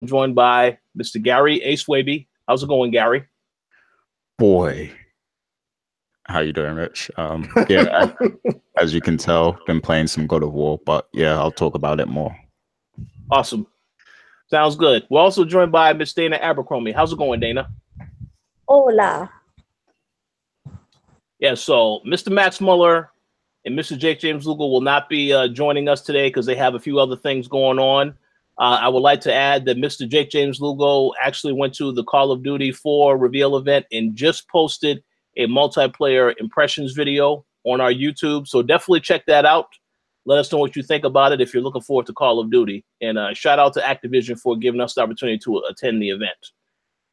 joined by Mr. Gary A. Swaby. How's it going, Gary? Boy, how you doing, Rich? Yeah, as you can tell, been playing some God of War, but yeah, I'll talk about it more. Awesome. Sounds good. We're also joined by Miss Dana Abercrombie. How's it going, Dana? Hola. Yeah, so Mr. Max Muller and Mr. Jake James Lugo will not be joining us today because they have a few other things going on. I would like to add that Mr. Jake James Lugo actually went to the Call of Duty 4 reveal event and just posted a multiplayer impressions video on our YouTube. So definitely check that out. Let us know what you think about it if you're looking forward to Call of Duty. And shout out to Activision for giving us the opportunity to attend the event.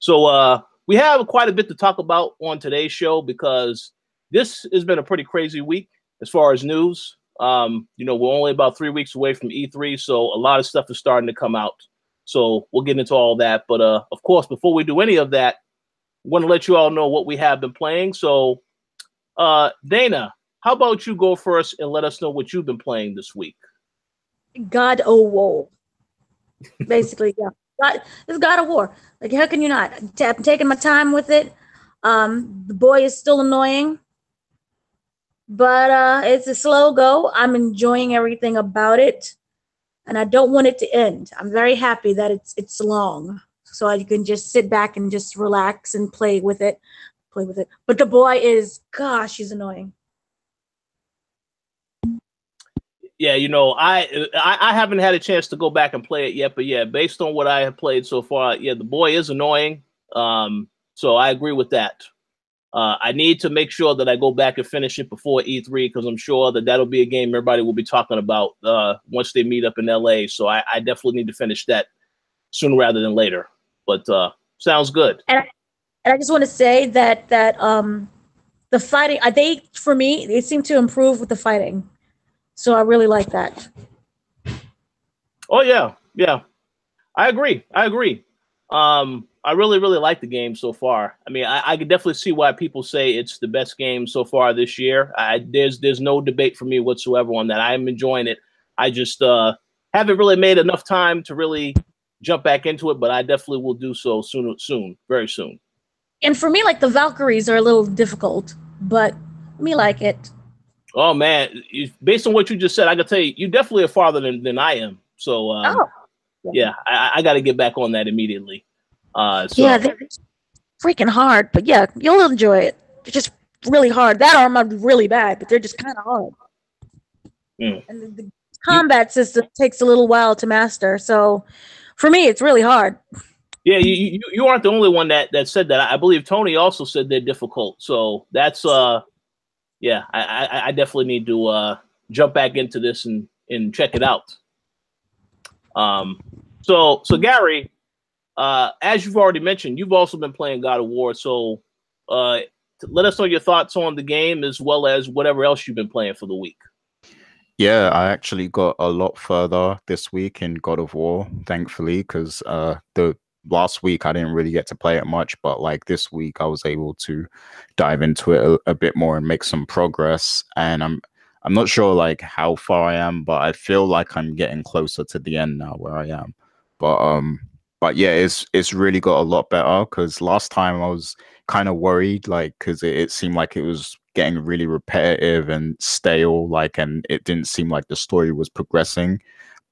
So we have quite a bit to talk about on today's show because this has been a pretty crazy week as far as news. We're only about 3 weeks away from E3, so a lot of stuff is starting to come out. So we'll get into all that. But of course, before we do any of that, I want to let you all know what we have been playing. So Dana, how about you go first and let us know what you've been playing this week? God of War. Basically, yeah. It's God of War. Like, how can you not? I'm taking my time with it. The boy is still annoying, but it's a slow go. I'm enjoying everything about it, and I don't want it to end. I'm very happy that it's long, so I can just sit back and just relax and play with it. But the boy is, gosh, he's annoying. Yeah, I haven't had a chance to go back and play it yet, but yeah, based on what I have played so far, yeah, the boy is annoying. So I agree with that. I need to make sure that I go back and finish it before E3 because I'm sure that that'll be a game everybody will be talking about once they meet up in LA. So I definitely need to finish that sooner rather than later. But sounds good. And I just want to say that the fighting, for me, they seem to improve with the fighting. So I really like that. Oh yeah. I agree. I really like the game so far. I mean, I could definitely see why people say it's the best game so far this year. There's no debate for me whatsoever on that. I'm enjoying it. I just haven't really made enough time to really jump back into it, but I definitely will do so soon, very soon. And for me, like, the Valkyries are a little difficult, but me like it. Oh man, based on what you just said, I can tell you, you definitely are farther than I am. So yeah, I got to get back on that immediately. Yeah, they're freaking hard, but yeah, you'll enjoy it. They're just really hard. That arm might be really bad, but they're just kind of hard. And the combat system takes a little while to master. So for me, it's really hard. Yeah, you aren't the only one that said that. I believe Tony also said they're difficult. So that's yeah, I definitely need to jump back into this and check it out. So Gary, as you've already mentioned, you've also been playing God of War. So let us know your thoughts on the game as well as whatever else you've been playing for the week. Yeah, I actually got a lot further this week in God of War, thankfully, because the last week I didn't really get to play it much, but like this week I was able to dive into it a bit more and make some progress. And I'm not sure like how far I am, but I feel like I'm getting closer to the end now where I am. But yeah, it's really got a lot better because last time I was kind of worried, like because it seemed like it was getting really repetitive and stale, like, and it didn't seem like the story was progressing.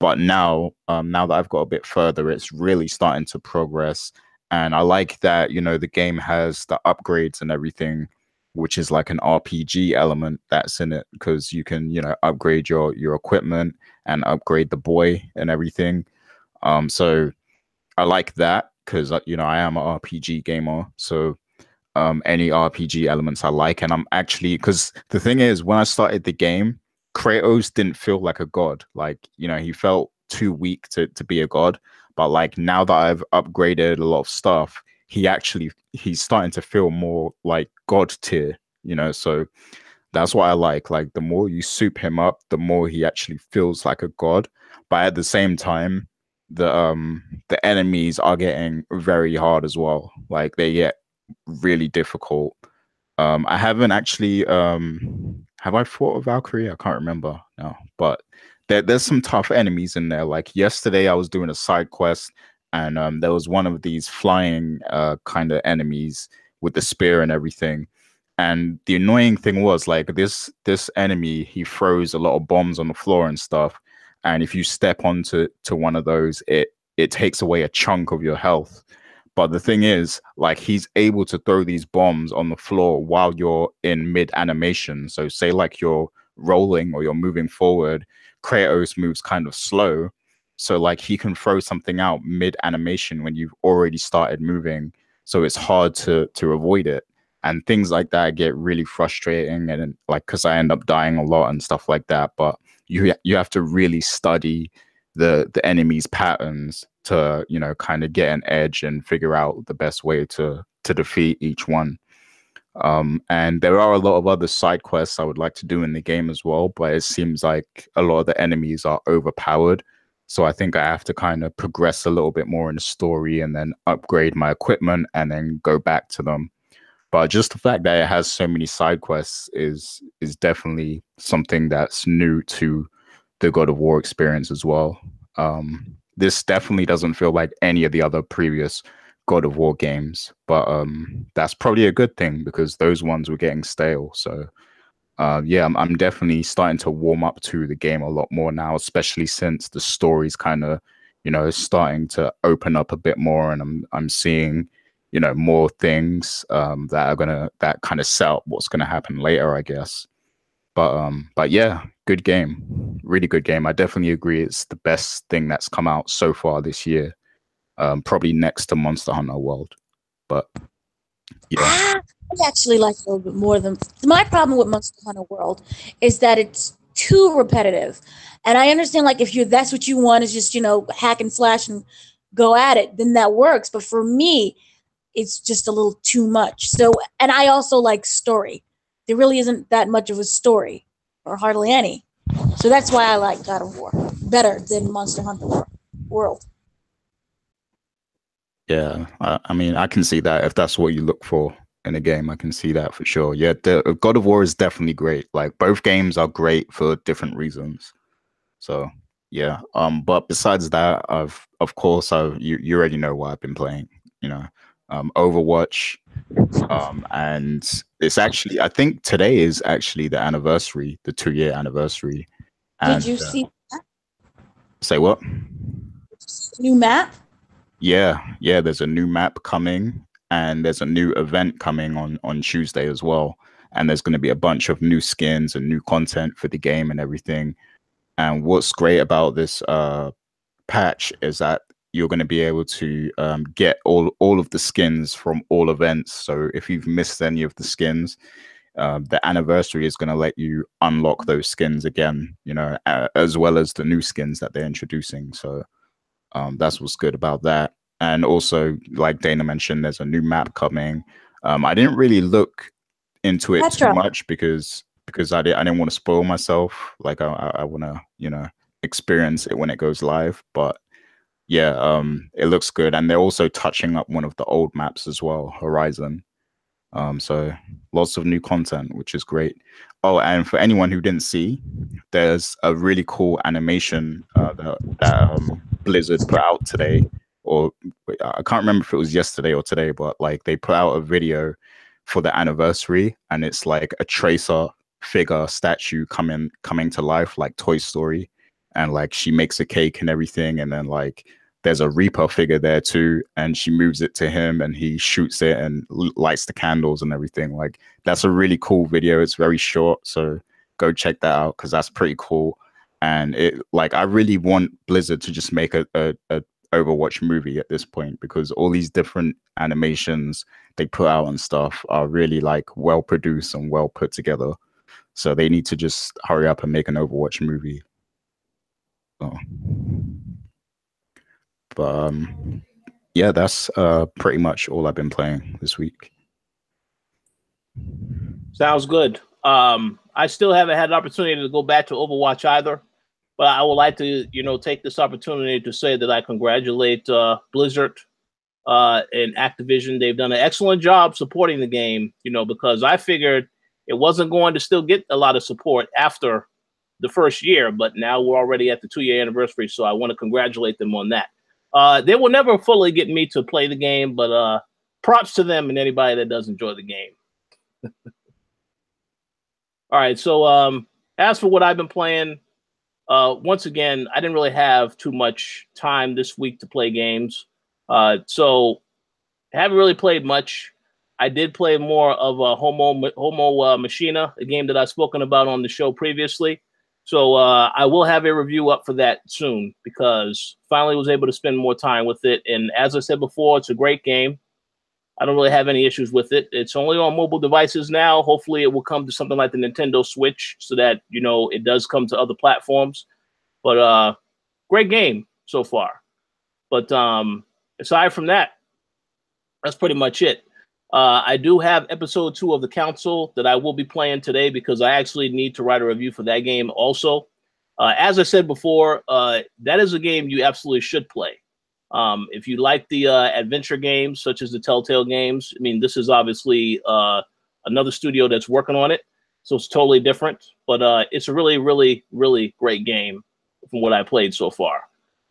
But now that I've got a bit further, it's really starting to progress. And I like that, the game has the upgrades and everything, which is like an RPG element that's in it because you can, upgrade your equipment and upgrade the boy and everything. So I like that because, I am an RPG gamer. So any RPG elements I like. And I'm actually, because the thing is, when I started the game, Kratos didn't feel like a god. Like, he felt too weak to be a god. But like now that I've upgraded a lot of stuff, he's starting to feel more like god tier, so that's what I like. Like the more you soup him up, the more he actually feels like a god. But at the same time, the enemies are getting very hard as well. Like they get really difficult. I haven't actually have I fought a Valkyrie? I can't remember now, but there's some tough enemies in there. Like yesterday I was doing a side quest and there was one of these flying kind of enemies with the spear and everything. And the annoying thing was, like, this enemy, he throws a lot of bombs on the floor and stuff. And if you step onto one of those, it takes away a chunk of your health. But the thing is, like, he's able to throw these bombs on the floor while you're in mid animation. So say like you're rolling or you're moving forward, Kratos moves kind of slow. So like he can throw something out mid animation when you've already started moving. So it's hard to avoid it. And things like that get really frustrating, and like, because I end up dying a lot and stuff like that. But you have to really study the enemy's patterns to, you know, kind of get an edge and figure out the best way to defeat each one. And there are a lot of other side quests I would like to do in the game as well, but it seems like a lot of the enemies are overpowered. So I think I have to kind of progress a little bit more in the story and then upgrade my equipment and then go back to them. But just the fact that it has so many side quests is definitely something that's new to the God of War experience as well. This definitely doesn't feel like any of the other previous God of War games, but that's probably a good thing because those ones were getting stale. So yeah, I'm definitely starting to warm up to the game a lot more now, especially since the story's kind of, you know, starting to open up a bit more, and I'm seeing, you know, more things that kind of set up what's gonna happen later, I guess. But yeah, good game, really good game. I definitely agree. It's the best thing that's come out so far this year. Probably next to Monster Hunter World. But yeah, I actually like it a little bit more than my problem with Monster Hunter World is that it's too repetitive. And I understand, like, if that's what you want is just, you know, hack and slash and go at it, then that works. But for me, it's just a little too much. So, and I also like story. There really isn't that much of a story, or hardly any. So that's why I like God of War better than Monster Hunter World. yeah. I mean, I can see that if that's what you look for in a game. I can see that for sure. Yeah, the God of War is definitely great. Like, both games are great for different reasons. So yeah. But besides that, of course, you already know what I've been playing. You know, Overwatch. And it's actually, I think today is actually the anniversary, the 2-year anniversary. And, did you see that? Say what? New map? Yeah, there's a new map coming, and there's a new event coming on Tuesday as well. And there's going to be a bunch of new skins and new content for the game and everything. And what's great about this patch is that you're going to be able to get all of the skins from all events. So if you've missed any of the skins, the anniversary is going to let you unlock those skins again, you know, as well as the new skins that they're introducing. So that's what's good about that. And also, like Dana mentioned, there's a new map coming. I didn't really look into it too much because I didn't want to spoil myself. Like, I want to, you know, experience it when it goes live. But yeah, it looks good, and they're also touching up one of the old maps as well, Horizon. So lots of new content, which is great. Oh, and for anyone who didn't see, there's a really cool animation that Blizzard put out today, or I can't remember if it was yesterday or today, but like they put out a video for the anniversary, and it's like a Tracer figure statue coming to life, like Toy Story, and like she makes a cake and everything, and then like there's a Reaper figure there too, and she moves it to him and he shoots it and lights the candles and everything. Like, that's a really cool video. It's very short, so go check that out because that's pretty cool. And it, like, I really want Blizzard to just make a Overwatch movie at this point, because all these different animations they put out and stuff are really like well produced and well put together. So they need to just hurry up and make an Overwatch movie. So. But yeah, that's pretty much all I've been playing this week. Sounds good. I still haven't had an opportunity to go back to Overwatch either, but I would like to, you know, take this opportunity to say that I congratulate Blizzard and Activision. They've done an excellent job supporting the game, you know, because I figured it wasn't going to still get a lot of support after the first year, but now we're already at the 2-year anniversary, so I want to congratulate them on that. They will never fully get me to play the game, but props to them and anybody that does enjoy the game. All right, so as for what I've been playing, once again, I didn't really have too much time this week to play games. So I haven't really played much. I did play more of a Homo Machina, a game that I've spoken about on the show previously. So I will have a review up for that soon because finally was able to spend more time with it. And as I said before, it's a great game. I don't really have any issues with it. It's only on mobile devices now. Hopefully it will come to something like the Nintendo Switch so that, you know, it does come to other platforms. But great game so far. But aside from that, that's pretty much it. I do have episode 2 of The Council that I will be playing today because I actually need to write a review for that game also. As I said before, that is a game you absolutely should play. If you like the adventure games, such as the Telltale games, I mean, this is obviously another studio that's working on it, so it's totally different. But it's a really, really, really great game from what I played so far.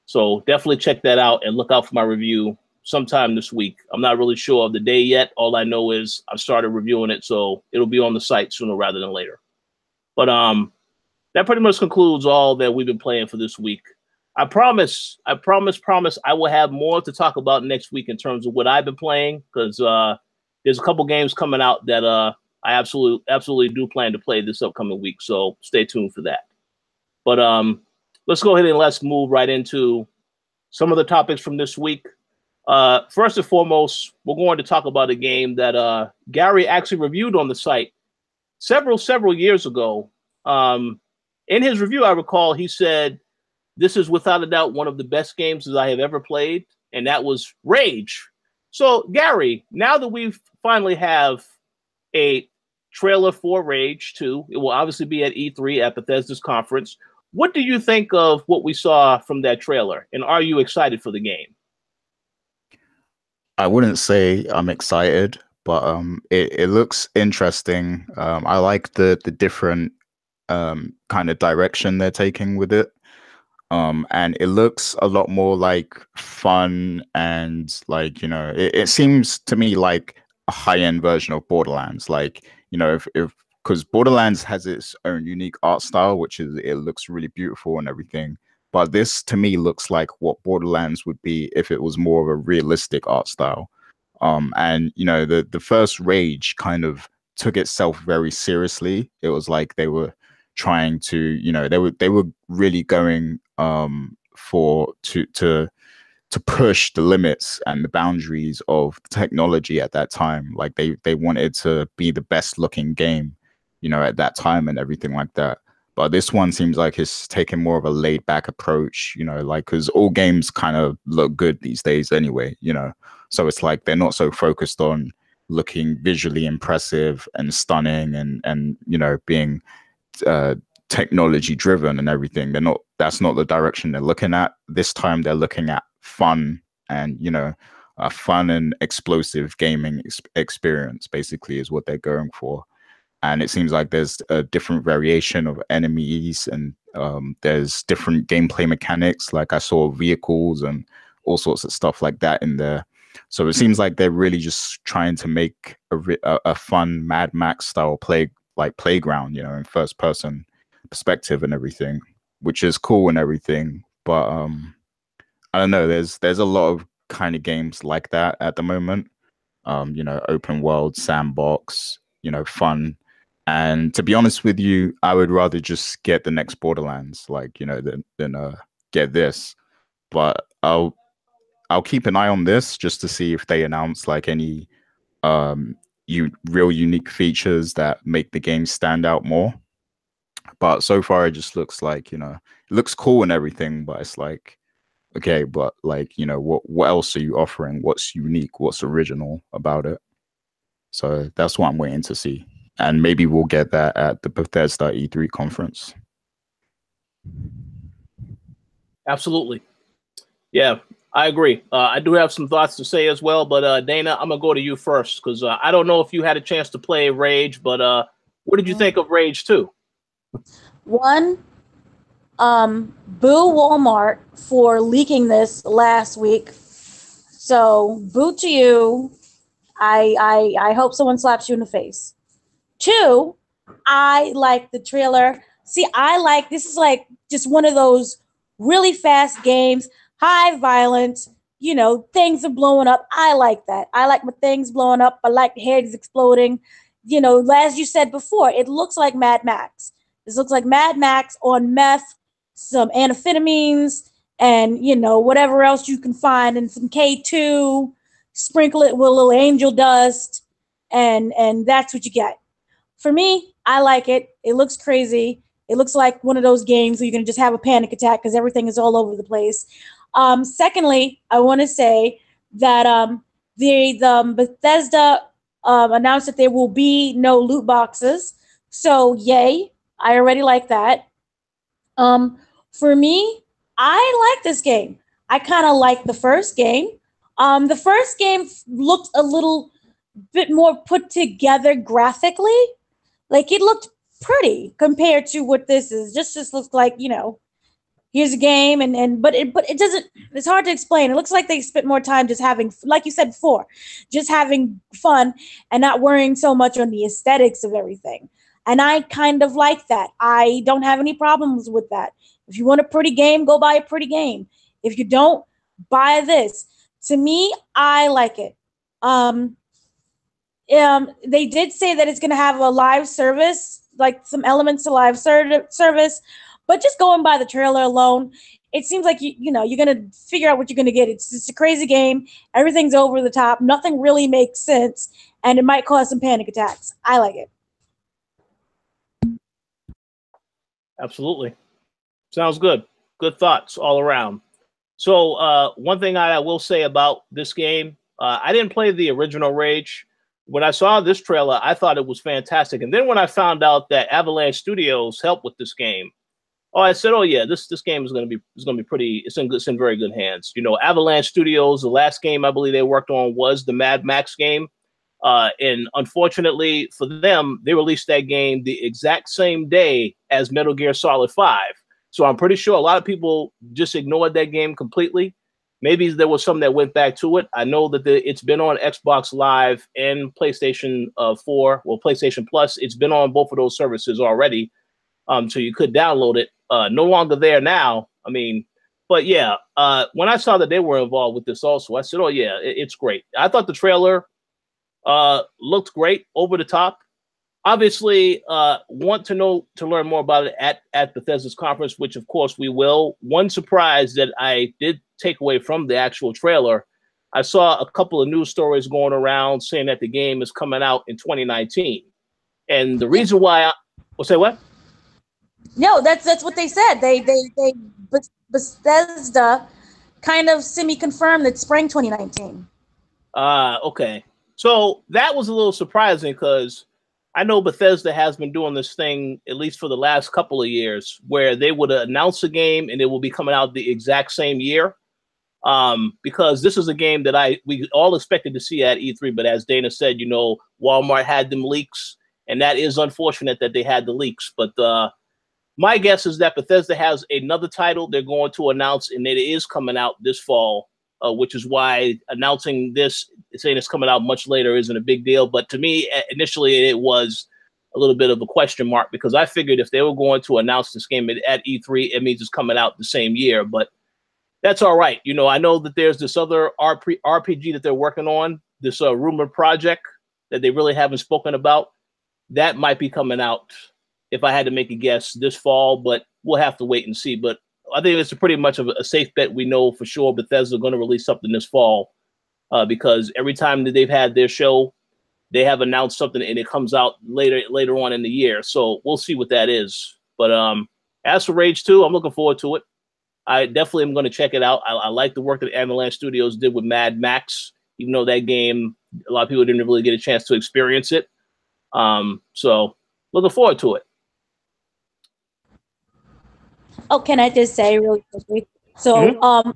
So definitely check that out and look out for my review sometime this week. I'm not really sure of the day yet. All I know is I've started reviewing it, so it'll be on the site sooner rather than later. But that pretty much concludes all that we've been playing for this week. I promise I will have more to talk about next week in terms of what I've been playing, because there's a couple games coming out that I absolutely do plan to play this upcoming week, so stay tuned for that. But let's go ahead and let's move right into some of the topics from this week. First and foremost, we're going to talk about a game that Gary actually reviewed on the site several years ago. In his review, I recall he said, "This is without a doubt one of the best games that I have ever played," and that was Rage. So, Gary, now that we finally have a trailer for Rage 2, it will obviously be at E3 at Bethesda's conference. What do you think of what we saw from that trailer, and are you excited for the game? I wouldn't say I'm excited, but it looks interesting. I like the different kind of direction they're taking with it. And it looks a lot more like fun and like, you know, it seems to me like a high-end version of Borderlands. Like, you know, if because Borderlands has its own unique art style, which is it looks really beautiful and everything. But this to me looks like what Borderlands would be if it was more of a realistic art style. And you know, the first Rage kind of took itself very seriously. It was like they were trying to, you know, they were really going to push the limits and the boundaries of technology at that time. Like they wanted to be the best looking game, you know, at that time and everything like that. But this one seems like it's taking more of a laid back approach, you know, like, because all games kind of look good these days anyway, you know. So it's like they're not so focused on looking visually impressive and stunning and you know, being technology driven and everything. That's not the direction they're looking at. This time they're looking at fun and, you know, a fun and explosive gaming experience basically is what they're going for. And it seems like there's a different variation of enemies and there's different gameplay mechanics. Like I saw vehicles and all sorts of stuff like that in there. So it seems like they're really just trying to make a fun Mad Max style playground, you know, in first person perspective and everything, which is cool and everything. But I don't know, there's a lot of kind of games like that at the moment. You know, open world, sandbox, you know, fun. And to be honest with you, I would rather just get the next Borderlands, like, you know, than get this. But I'll keep an eye on this just to see if they announce like any real unique features that make the game stand out more. But so far it just looks like, you know, it looks cool and everything, but it's like, okay, but like, you know, what else are you offering? What's unique? What's original about it? So that's what I'm waiting to see. And maybe we'll get that at the Bethesda E3 conference. Absolutely. Yeah, I agree. I do have some thoughts to say as well, but Dana, I'm going to go to you first because I don't know if you had a chance to play Rage, but what did you think of Rage 2? One, Boo Walmart for leaking this last week. So boo to you. I hope someone slaps you in the face. Two, I like the trailer. See, this is like just one of those really fast games, high violence, things are blowing up. I like that. I like my things blowing up. I like heads exploding. As you said before, it looks like Mad Max. This looks like Mad Max on meth, some amphetamines, and whatever else you can find, and some K2, sprinkle it with a little angel dust, and that's what you get. For me, I like it. It looks crazy. It looks like one of those games where you're going to just have a panic attack because everything is all over the place. Secondly, I want to say that the Bethesda announced that there will be no loot boxes. So, yay. I already like that. For me, I like this game. I kind of like the first game. The first game looked a little bit more put together graphically. Like, it looked pretty compared to what this is. Just looks like, here's a game, but it doesn't. It's hard to explain. It looks like they spent more time just having, like you said before, just having fun and not worrying so much on the aesthetics of everything. And I kind of like that. I don't have any problems with that. If you want a pretty game, go buy a pretty game. If you don't, buy this. To me, I like it. They did say that it's going to have a live service, like some elements to live service, but just going by the trailer alone, it seems like you're going to figure out what you're going to get. It's just a crazy game. Everything's over the top. Nothing really makes sense, and it might cause some panic attacks. I like it. Absolutely. Sounds good. Good thoughts all around. So one thing I will say about this game, I didn't play the original Rage. When I saw this trailer, I thought it was fantastic. And then when I found out that Avalanche Studios helped with this game, I said, oh yeah, this game is going to be pretty. It's in very good hands. Avalanche Studios, the last game I believe they worked on was the Mad Max game. And unfortunately for them, they released that game the exact same day as Metal Gear Solid 5. So I'm pretty sure a lot of people just ignored that game completely. Maybe there was some that went back to it. I know that it's been on Xbox Live and PlayStation 4, well, PlayStation Plus. It's been on both of those services already. So you could download it. No longer there now. I mean, but yeah, when I saw that they were involved with this also, I said, oh yeah, it's great. I thought the trailer looked great, over the top. Obviously, want to learn more about it at Bethesda's conference, which of course we will. One surprise that I did take away from the actual trailer, I saw a couple of news stories going around saying that the game is coming out in 2019. And the reason why we'll say what? No, that's what they said. Bethesda kind of semi-confirmed that spring 2019. Okay. So that was a little surprising because I know Bethesda has been doing this thing, at least for the last couple of years, where they would announce a game and it will be coming out the exact same year. Because this is a game that we all expected to see at E3, but as Dana said, Walmart had them leaks, and that is unfortunate that they had the leaks. But my guess is that Bethesda has another title they're going to announce, and it is coming out this fall, which is why announcing this, saying it's coming out much later, isn't a big deal. But to me, initially, it was a little bit of a question mark because I figured if they were going to announce this game at E3, it means it's coming out the same year. But that's all right. I know that there's this other RPG that they're working on, this rumored project that they really haven't spoken about. That might be coming out, if I had to make a guess, this fall, but we'll have to wait and see. But I think it's pretty much of a safe bet. We know for sure Bethesda are going to release something this fall because every time that they've had their show, they have announced something and it comes out later on in the year. So we'll see what that is. But as for Rage 2, I'm looking forward to it. I definitely am going to check it out. I like the work that Avalanche Studios did with Mad Max, even though that game, a lot of people didn't really get a chance to experience it. So looking forward to it. Oh, can I just say really quickly? So,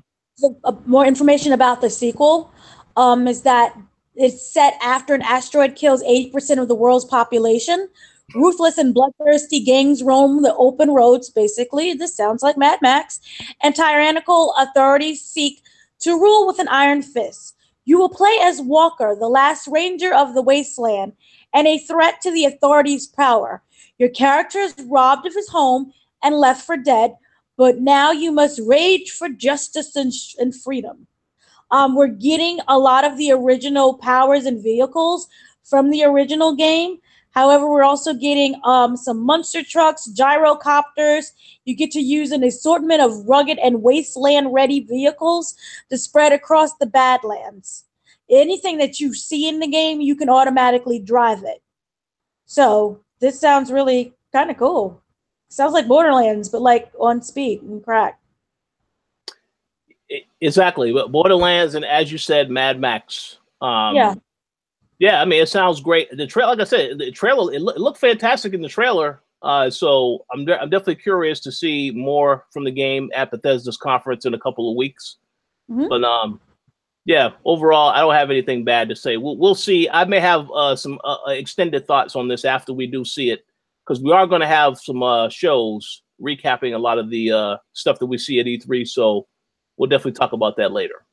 more information about the sequel is that it's set after an asteroid kills 80% of the world's population, Ruthless and bloodthirsty gangs roam the open roads. Basically, this sounds like Mad Max. And tyrannical authorities seek to rule with an iron fist. You will play as Walker, the last ranger of the wasteland, and a threat to the authorities' power. Your character is robbed of his home and left for dead, but now you must rage for justice and freedom. We're getting a lot of the original powers and vehicles from the original game. However, we're also getting some monster trucks, gyrocopters. You get to use an assortment of rugged and wasteland-ready vehicles to spread across the Badlands. Anything that you see in the game, you can automatically drive it. So this sounds really kind of cool. Sounds like Borderlands, but like on speed and crack. Exactly. Borderlands, and as you said, Mad Max. Yeah. Yeah, I mean, it sounds great. The trailer, like I said, the trailer, it looked fantastic in the trailer. So I'm definitely curious to see more from the game at Bethesda's conference in a couple of weeks. Mm-hmm. But yeah, overall, I don't have anything bad to say. We'll see. I may have some extended thoughts on this after we do see it, because we are going to have some shows recapping a lot of the stuff that we see at E3. So we'll definitely talk about that later.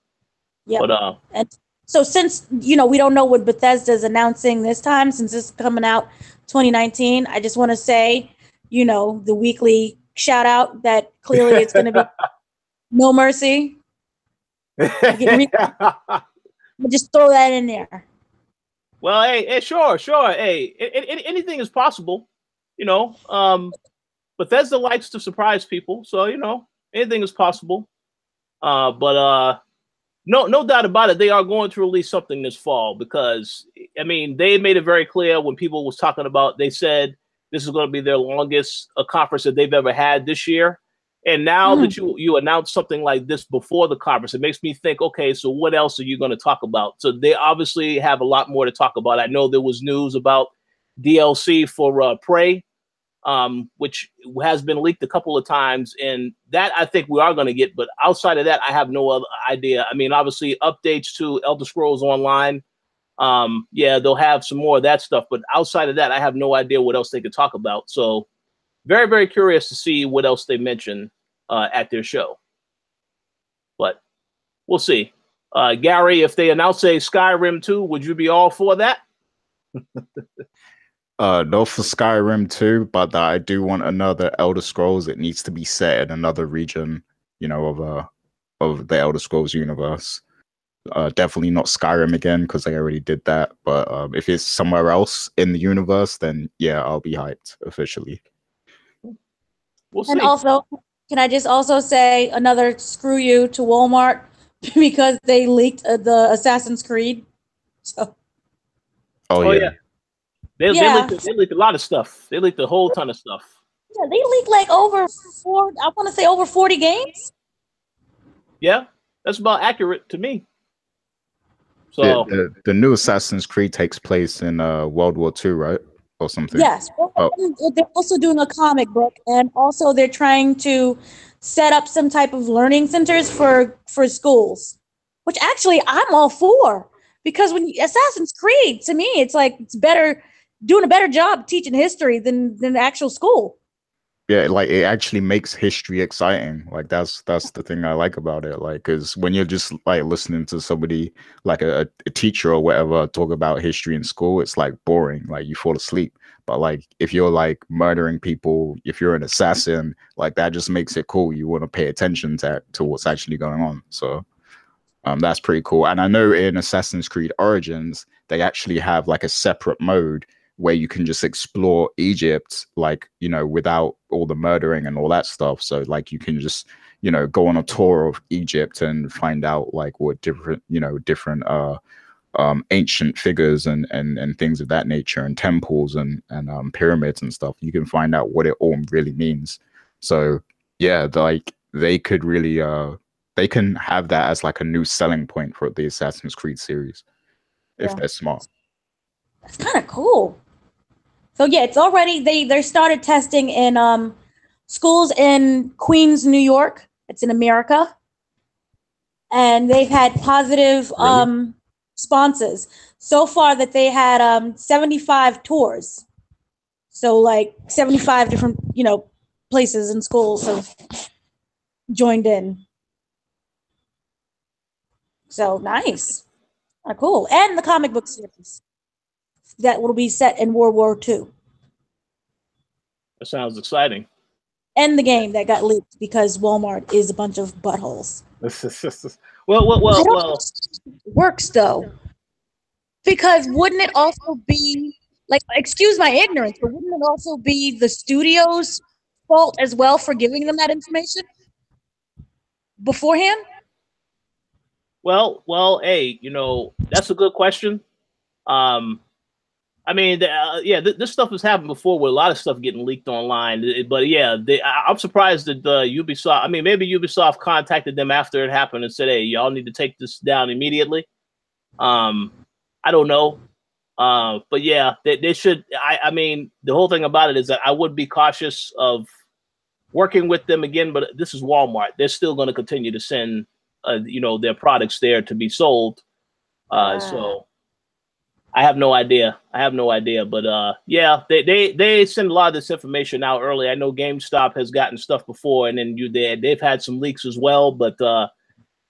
Yeah. But and so since, we don't know what Bethesda is announcing this time, since this is coming out 2019, I just want to say, the weekly shout out that clearly it's going to be No Mercy. Just throw that in there. Well, hey, sure. Hey, anything is possible, Bethesda likes to surprise people, so anything is possible. But no doubt about it, they are going to release something this fall, because I mean, they made it very clear when people was talking about, they said this is going to be their longest conference that they've ever had this year. And now that you announce something like this before the conference, it makes me think, okay, so what else are you going to talk about? So they obviously have a lot more to talk about. I know there was news about DLC for Prey, which has been leaked a couple of times, and that I think we are going to get. But outside of that, I have no other idea. I mean, obviously, updates to Elder Scrolls Online. Yeah, they'll have some more of that stuff. But outside of that, I have no idea what else they could talk about. So very, very curious to see what else they mention at their show. But we'll see. Gary, if they announce a Skyrim 2, would you be all for that? No, for Skyrim 2, but I do want another Elder Scrolls. It needs to be set in another region, of the Elder Scrolls universe. Definitely not Skyrim again, because they already did that. But if it's somewhere else in the universe, then yeah, I'll be hyped officially. We'll see. And also, can I just also say another screw you to Walmart because they leaked the Assassin's Creed. So. Oh yeah. They leaked a lot of stuff. They leaked a whole ton of stuff. Yeah, they leaked like over 40 games. Yeah, that's about accurate to me. So the new Assassin's Creed takes place in World War II, right? Or something. Yes. They're also doing a comic book, and also they're trying to set up some type of learning centers for schools, which actually I'm all for, because when Assassin's Creed, to me, it's like it's doing a better job teaching history than the actual school. Yeah, like it actually makes history exciting. Like that's the thing I like about it. Like, because when you're just like listening to somebody like a teacher or whatever talk about history in school, it's like boring. Like you fall asleep. But like if you're like murdering people, if you're an assassin, like that just makes it cool. You want to pay attention to what's actually going on. So that's pretty cool. And I know in Assassin's Creed Origins they actually have like a separate mode where you can just explore Egypt, like, without all the murdering and all that stuff. So like you can just, go on a tour of Egypt and find out like what different ancient figures and things of that nature, and temples and pyramids and stuff. You can find out what it all really means. So yeah, like they could really they can have that as like a new selling point for the Assassin's Creed series if they're smart. That's kind of cool. So yeah, it's already they started testing in schools in Queens, New York. It's in America, and they've had positive responses so far that they had 75 tours. So like 75 different, places and schools have joined in. So nice. Cool. And the comic book series that will be set in World War II. That sounds exciting. And the game that got leaked because Walmart is a bunch of buttholes. well. I don't know if it works though. Because wouldn't it also be like, excuse my ignorance, but wouldn't it also be the studio's fault as well for giving them that information beforehand? Well, hey, that's a good question. I mean, this stuff has happened before with a lot of stuff getting leaked online. But yeah, I'm surprised that Ubisoft. I mean, maybe Ubisoft contacted them after it happened and said, "Hey, y'all need to take this down immediately." I don't know, but yeah, they should. I mean, the whole thing about it is that I would be cautious of working with them again. But this is Walmart; they're still going to continue to send, their products there to be sold. So. I have no idea. But yeah, they send a lot of this information out early. I know GameStop has gotten stuff before, and then they've had some leaks as well. But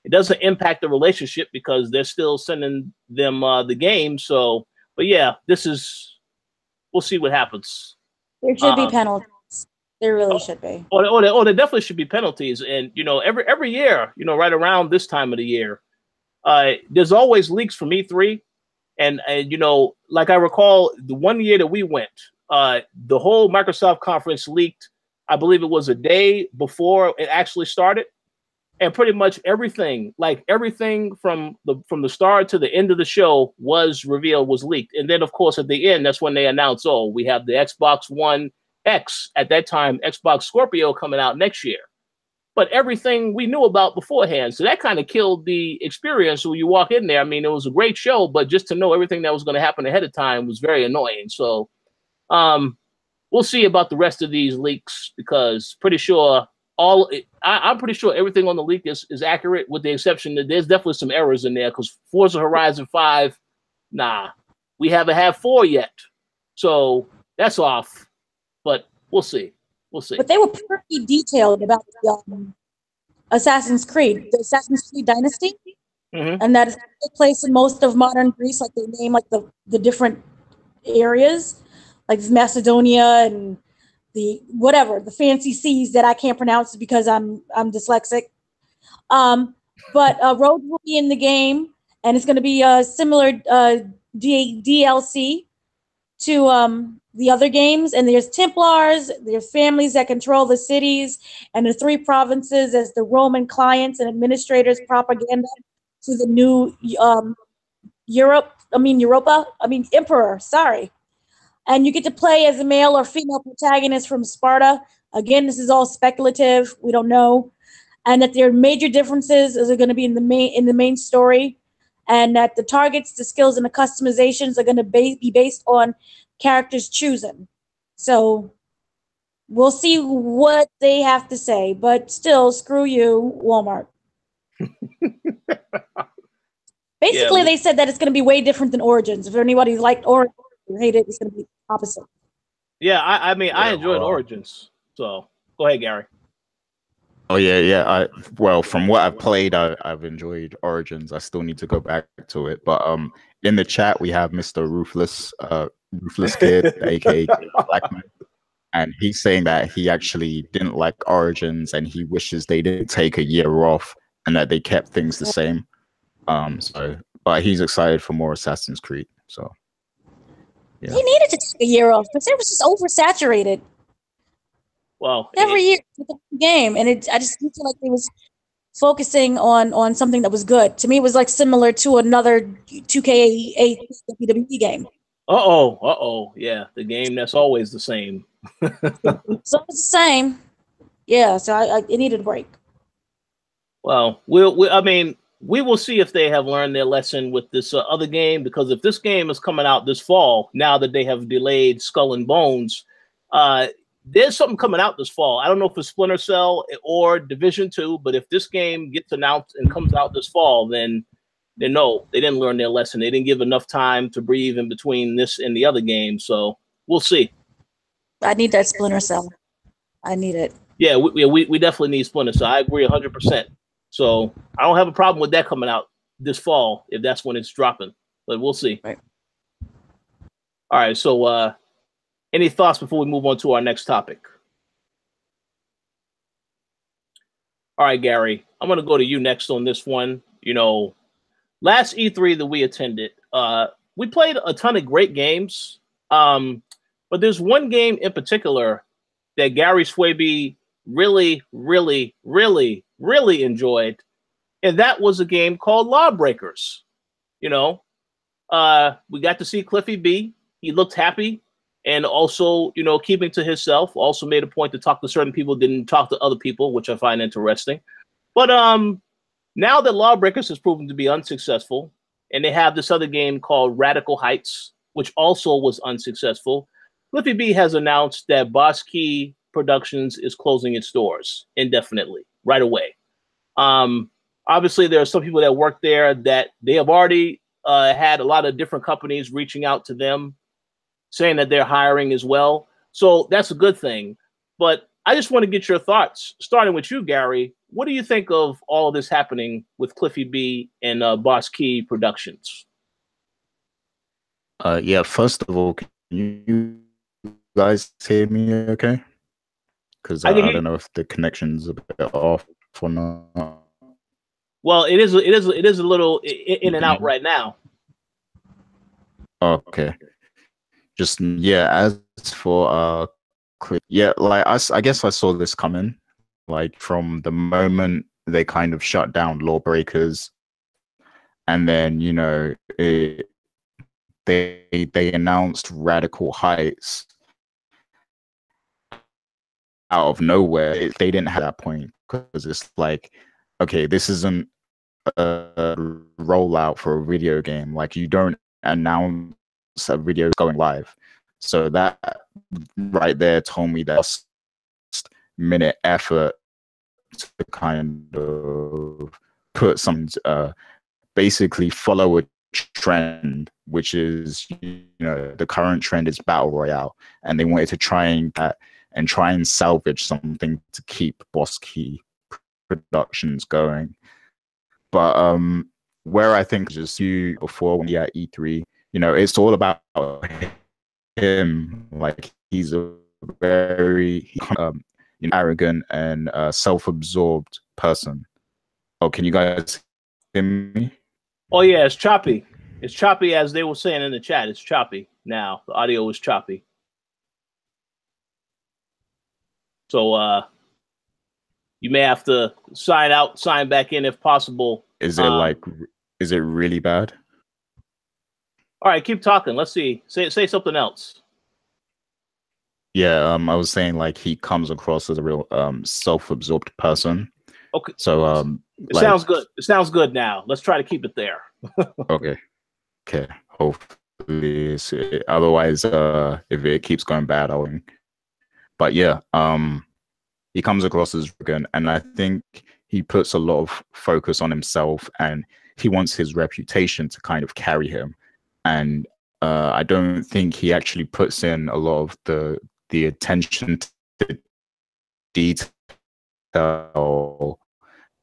it doesn't impact the relationship because they're still sending them the game. So, but yeah, we'll see what happens. There should be penalties. There really should be. There definitely should be penalties. And every year, right around this time of the year, there's always leaks from E3. And like I recall, the one year that we went, the whole Microsoft conference leaked. I believe it was a day before it actually started, and pretty much everything from the start to the end of the show was revealed, was leaked. And then, of course, at the end, that's when they announced, "Oh, we have the Xbox One X at that time, Xbox Scorpio coming out next year." But everything we knew about beforehand. So that kind of killed the experience when you walk in there. I mean, it was a great show, but just to know everything that was going to happen ahead of time was very annoying. So we'll see about the rest of these leaks, because I'm pretty sure everything on the leak is accurate, with the exception that there's definitely some errors in there, because Forza Horizon 5, we haven't had 4 yet. So that's off, but we'll see. But they were pretty detailed about the Assassin's Creed Dynasty, and that is take place in most of modern Greece. Like they name like the different areas, like Macedonia and the fancy seas that I can't pronounce because I'm dyslexic. But Road will be in the game, and it's going to be a similar DLC to the other games. And there's Templars, there's families that control the cities, and the 3 provinces as the Roman clients and administrators propaganda to the new emperor, sorry. And you get to play as a male or female protagonist from Sparta. Again, this is all speculative. We don't know. And that there are major differences are going to be in the main story. And that the targets, the skills, and the customizations are going to be based on characters chosen. So we'll see what they have to say. But still, screw you, Walmart. Basically, they said that it's going to be way different than Origins. If anybody liked Origins or hated it, it's going to be opposite. Yeah, I mean, I enjoyed Origins. So go ahead, Gary. Oh yeah. Well, from what I've played, I've enjoyed Origins. I still need to go back to it. But in the chat we have Mr. Ruthless Kid, aka Blackman, and he's saying that he actually didn't like Origins and he wishes they didn't take a year off and that they kept things the same. But he's excited for more Assassin's Creed. So yeah. He needed to take a year off because it was just oversaturated. Well, every year with the game, and I just feel like they was focusing on something that was good. To me, it was like similar to another 2K8 WWE game. Yeah, the game that's always the same. So it's the same. Yeah, so it needed a break. Well, we will see if they have learned their lesson with this other game, because if this game is coming out this fall, now that they have delayed Skull and Bones, there's something coming out this fall. I don't know if it's Splinter Cell or Division 2, but if this game gets announced and comes out this fall, then no, they didn't learn their lesson. They didn't give enough time to breathe in between this and the other game. So we'll see. I need that Splinter Cell. I need it. Yeah, we definitely need Splinter Cell. I agree 100%. So I don't have a problem with that coming out this fall if that's when it's dropping. But we'll see. Right. All right. So any thoughts before we move on to our next topic? All right, Gary, I'm going to go to you next on this one. You know, last E3 that we attended, we played a ton of great games. But there's one game in particular that Gary Swaby really, really, really, really enjoyed. And that was a game called Lawbreakers. You know, we got to see Cliffy B. He looked happy. And also, you know, keeping to himself, also made a point to talk to certain people, didn't talk to other people, which I find interesting. But now that Lawbreakers has proven to be unsuccessful, and they have this other game called Radical Heights, which also was unsuccessful, Cliffy B has announced that Boss Key Productions is closing its doors indefinitely, right away. Obviously, there are some people that work there that they have already had a lot of different companies reaching out to them, saying that they're hiring as well. So that's a good thing. But I just want to get your thoughts, starting with you, Gary. What do you think of all of this happening with Cliffy B and Boss Key Productions? Yeah, first of all, can you guys hear me okay? Because I don't know if the connection's a bit off or not. Well, it is a little in and out right now. Okay. Just yeah, as for yeah, like I guess I saw this coming, like from the moment they kind of shut down Lawbreakers, and then you know they announced Radical Heights out of nowhere. They didn't have that point because it's like, okay, this isn't a rollout for a video game. Like you don't announce a video going live. So that right there told me that minute effort to kind of put some basically follow a trend, which is, you know, the current trend is battle royale, and they wanted to try and salvage something to keep Boss Key Productions going. But where I think just you before when at E3, you know, it's all about him. Like he's a very arrogant and self-absorbed person. Oh, can you guys hear me? Oh yeah, it's choppy. It's choppy, as they were saying in the chat. It's choppy now. The audio is choppy. So you may have to sign out, sign back in if possible. Is it is it really bad? All right, keep talking. Let's see. Say something else. Yeah, I was saying like he comes across as a real self-absorbed person. Okay. So it sounds good. It sounds good now. Let's try to keep it there. Okay. Okay. Hopefully, otherwise, if it keeps going bad, I'll. But yeah, he comes across as arrogant, and I think he puts a lot of focus on himself, and he wants his reputation to kind of carry him. And I don't think he actually puts in a lot of the attention to detail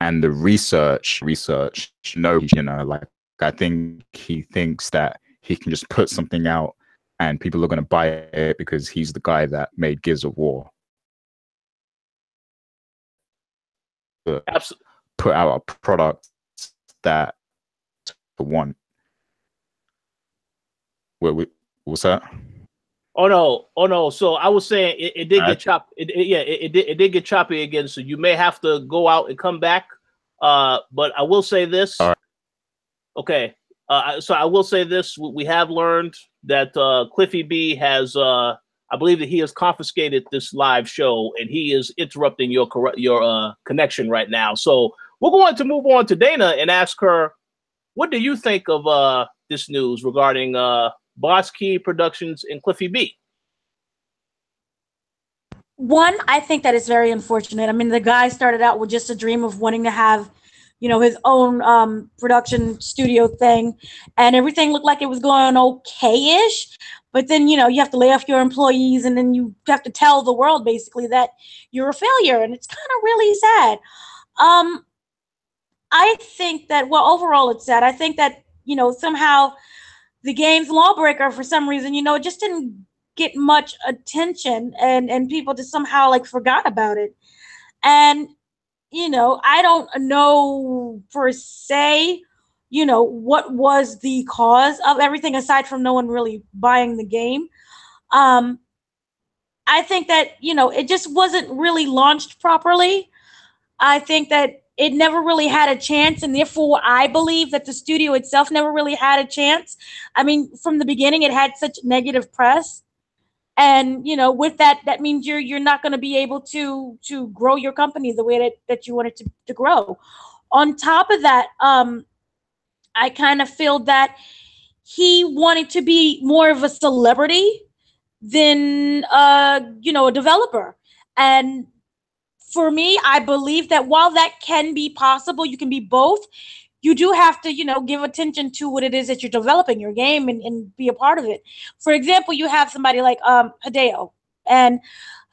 and the research. No, you know, like I think he thinks that he can just put something out and people are going to buy it because he's the guy that made Gears of War. Absolutely. Put out a product that the one. What's that? Oh no! So I was saying it did get choppy. It did get choppy again. So you may have to go out and come back. But I will say this. All right. Okay. So I will say this: we have learned that Cliffy B has, I believe that he has confiscated this live show, and he is interrupting your connection right now. So we're going to move on to Dana and ask her, what do you think of this news regarding Boss Key Productions and Cliffy B? One, I think that is very unfortunate. I mean, the guy started out with just a dream of wanting to have his own production studio thing, and everything looked like it was going okay-ish. But then, you have to lay off your employees, and then you have to tell the world basically that you're a failure, and it's kind of really sad. I think that, well, overall it's sad. I think that, somehow the game's Lawbreaker, for some reason, it just didn't get much attention, and people just somehow like forgot about it. And, I don't know per se, what was the cause of everything aside from no one really buying the game. I think that, it just wasn't really launched properly. I think that it never really had a chance, and therefore I believe that the studio itself never really had a chance. I mean, from the beginning, it had such negative press, and with that means you're not going to be able to grow your company the way that you want it to grow. On top of that, I kind of feel that he wanted to be more of a celebrity than a developer, and for me, I believe that while that can be possible, you can be both. You do have to, give attention to what it is that you're developing, your game, and be a part of it. For example, you have somebody like Hideo. And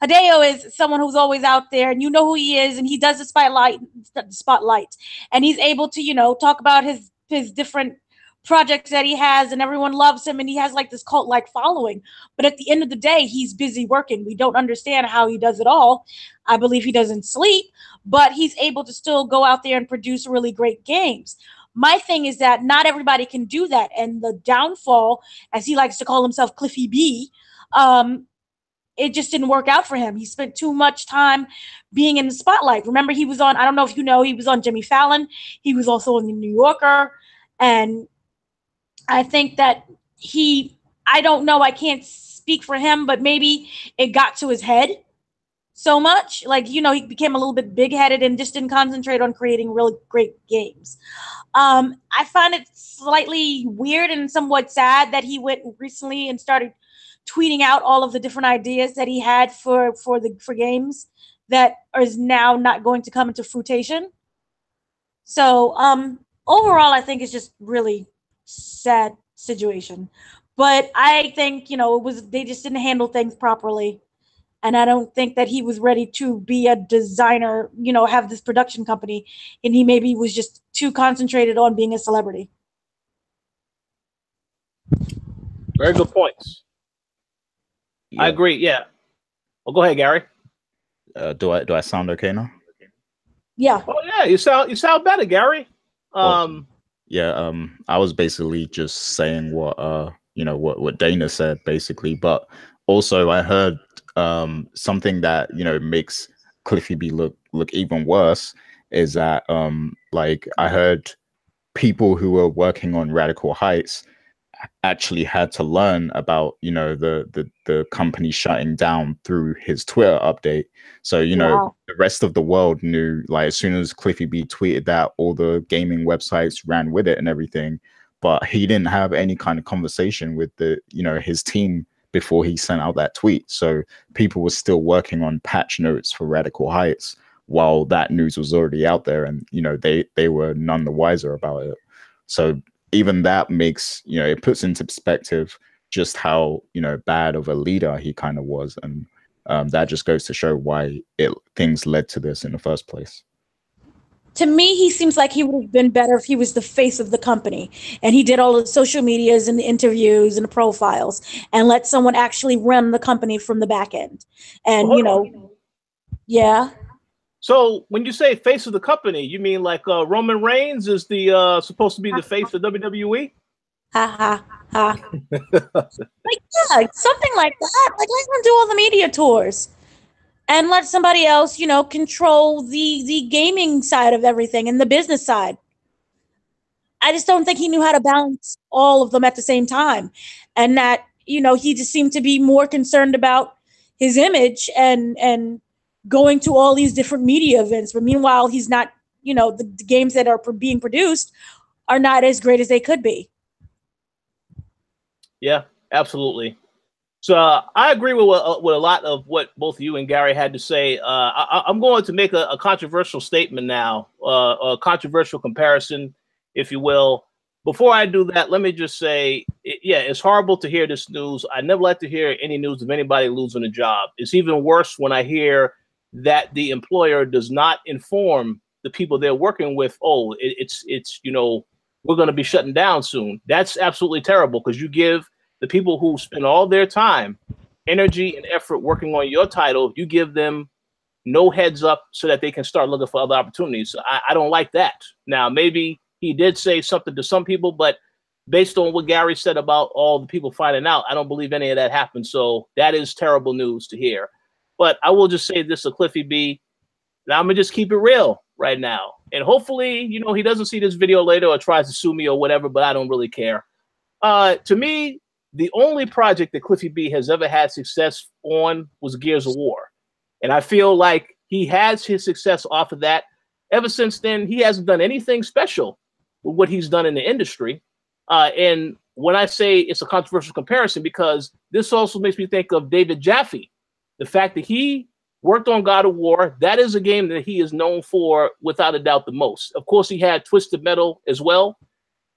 Hideo is someone who's always out there, and you know who he is, and he does the spotlight. And he's able to, talk about his different projects that he has, and everyone loves him, and he has like this cult-like following. But at the end of the day, he's busy working. We don't understand how he does it all. I believe he doesn't sleep, but he's able to still go out there and produce really great games. My thing is that not everybody can do that, and the downfall, as he likes to call himself, Cliffy B, it just didn't work out for him. He spent too much time being in the spotlight. Remember, he was on, I don't know if you know, he was on Jimmy Fallon. He was also on the New Yorker, and I think that I don't know, I can't speak for him, but maybe it got to his head so much. Like, he became a little bit big-headed and just didn't concentrate on creating really great games. I find it slightly weird and somewhat sad that he went recently and started tweeting out all of the different ideas that he had for games that is now not going to come into fruition. So overall, I think it's just really sad situation. But I think, they just didn't handle things properly. And I don't think that he was ready to be a designer, have this production company. And he maybe was just too concentrated on being a celebrity. Very good points. Yeah. I agree. Yeah. Well, go ahead, Gary. Do I sound okay now? Yeah. Oh yeah, you sound better, Gary. Awesome. Yeah. I was basically just saying what what Dana said basically, but also I heard something that makes Cliffy B look even worse is that like I heard people who were working on Radical Heights actually had to learn about the company shutting down through his Twitter update. So Wow. The rest of the world knew, like, as soon as Cliffy B tweeted that, all the gaming websites ran with it and everything, but he didn't have any kind of conversation with his team before he sent out that tweet. So people were still working on patch notes for Radical Heights while that news was already out there, and they were none the wiser about it. So even that makes, it puts into perspective just how, bad of a leader he kind of was. And that just goes to show why things led to this in the first place. To me, he seems like he would have been better if he was the face of the company and he did all the social medias and the interviews and the profiles and let someone actually run the company from the back end. And, yeah. So when you say face of the company, you mean like Roman Reigns is the supposed to be the face of WWE? Ha ha ha. Like, yeah, something like that. Like, let him do all the media tours and let somebody else, control the gaming side of everything and the business side. I just don't think he knew how to balance all of them at the same time. And that, he just seemed to be more concerned about his image and going to all these different media events. But meanwhile, he's not, the games that are being produced are not as great as they could be. Yeah, absolutely. So I agree with a lot of what both you and Gary had to say. I'm going to make a controversial statement now, a controversial comparison, if you will. Before I do that, let me just say, yeah, it's horrible to hear this news. I never like to hear any news of anybody losing a job. It's even worse when I hear that the employer does not inform the people they're working with, oh, it's we're going to be shutting down soon. That's absolutely terrible, because you give the people who spend all their time, energy, and effort working on your title, you give them no heads up so that they can start looking for other opportunities. I don't like that. Now, maybe he did say something to some people, but based on what Gary said about all the people finding out, I don't believe any of that happened. So that is terrible news to hear. But I will just say this to Cliffy B. Now I'm going to just keep it real right now. And hopefully, he doesn't see this video later or tries to sue me or whatever, but I don't really care. To me, the only project that Cliffy B has ever had success on was Gears of War. And I feel like he has his success off of that. Ever since then, he hasn't done anything special with what he's done in the industry. And when I say it's a controversial comparison, because this also makes me think of David Jaffe. The fact that he worked on God of War, that is a game that he is known for without a doubt the most. Of course, he had Twisted Metal as well,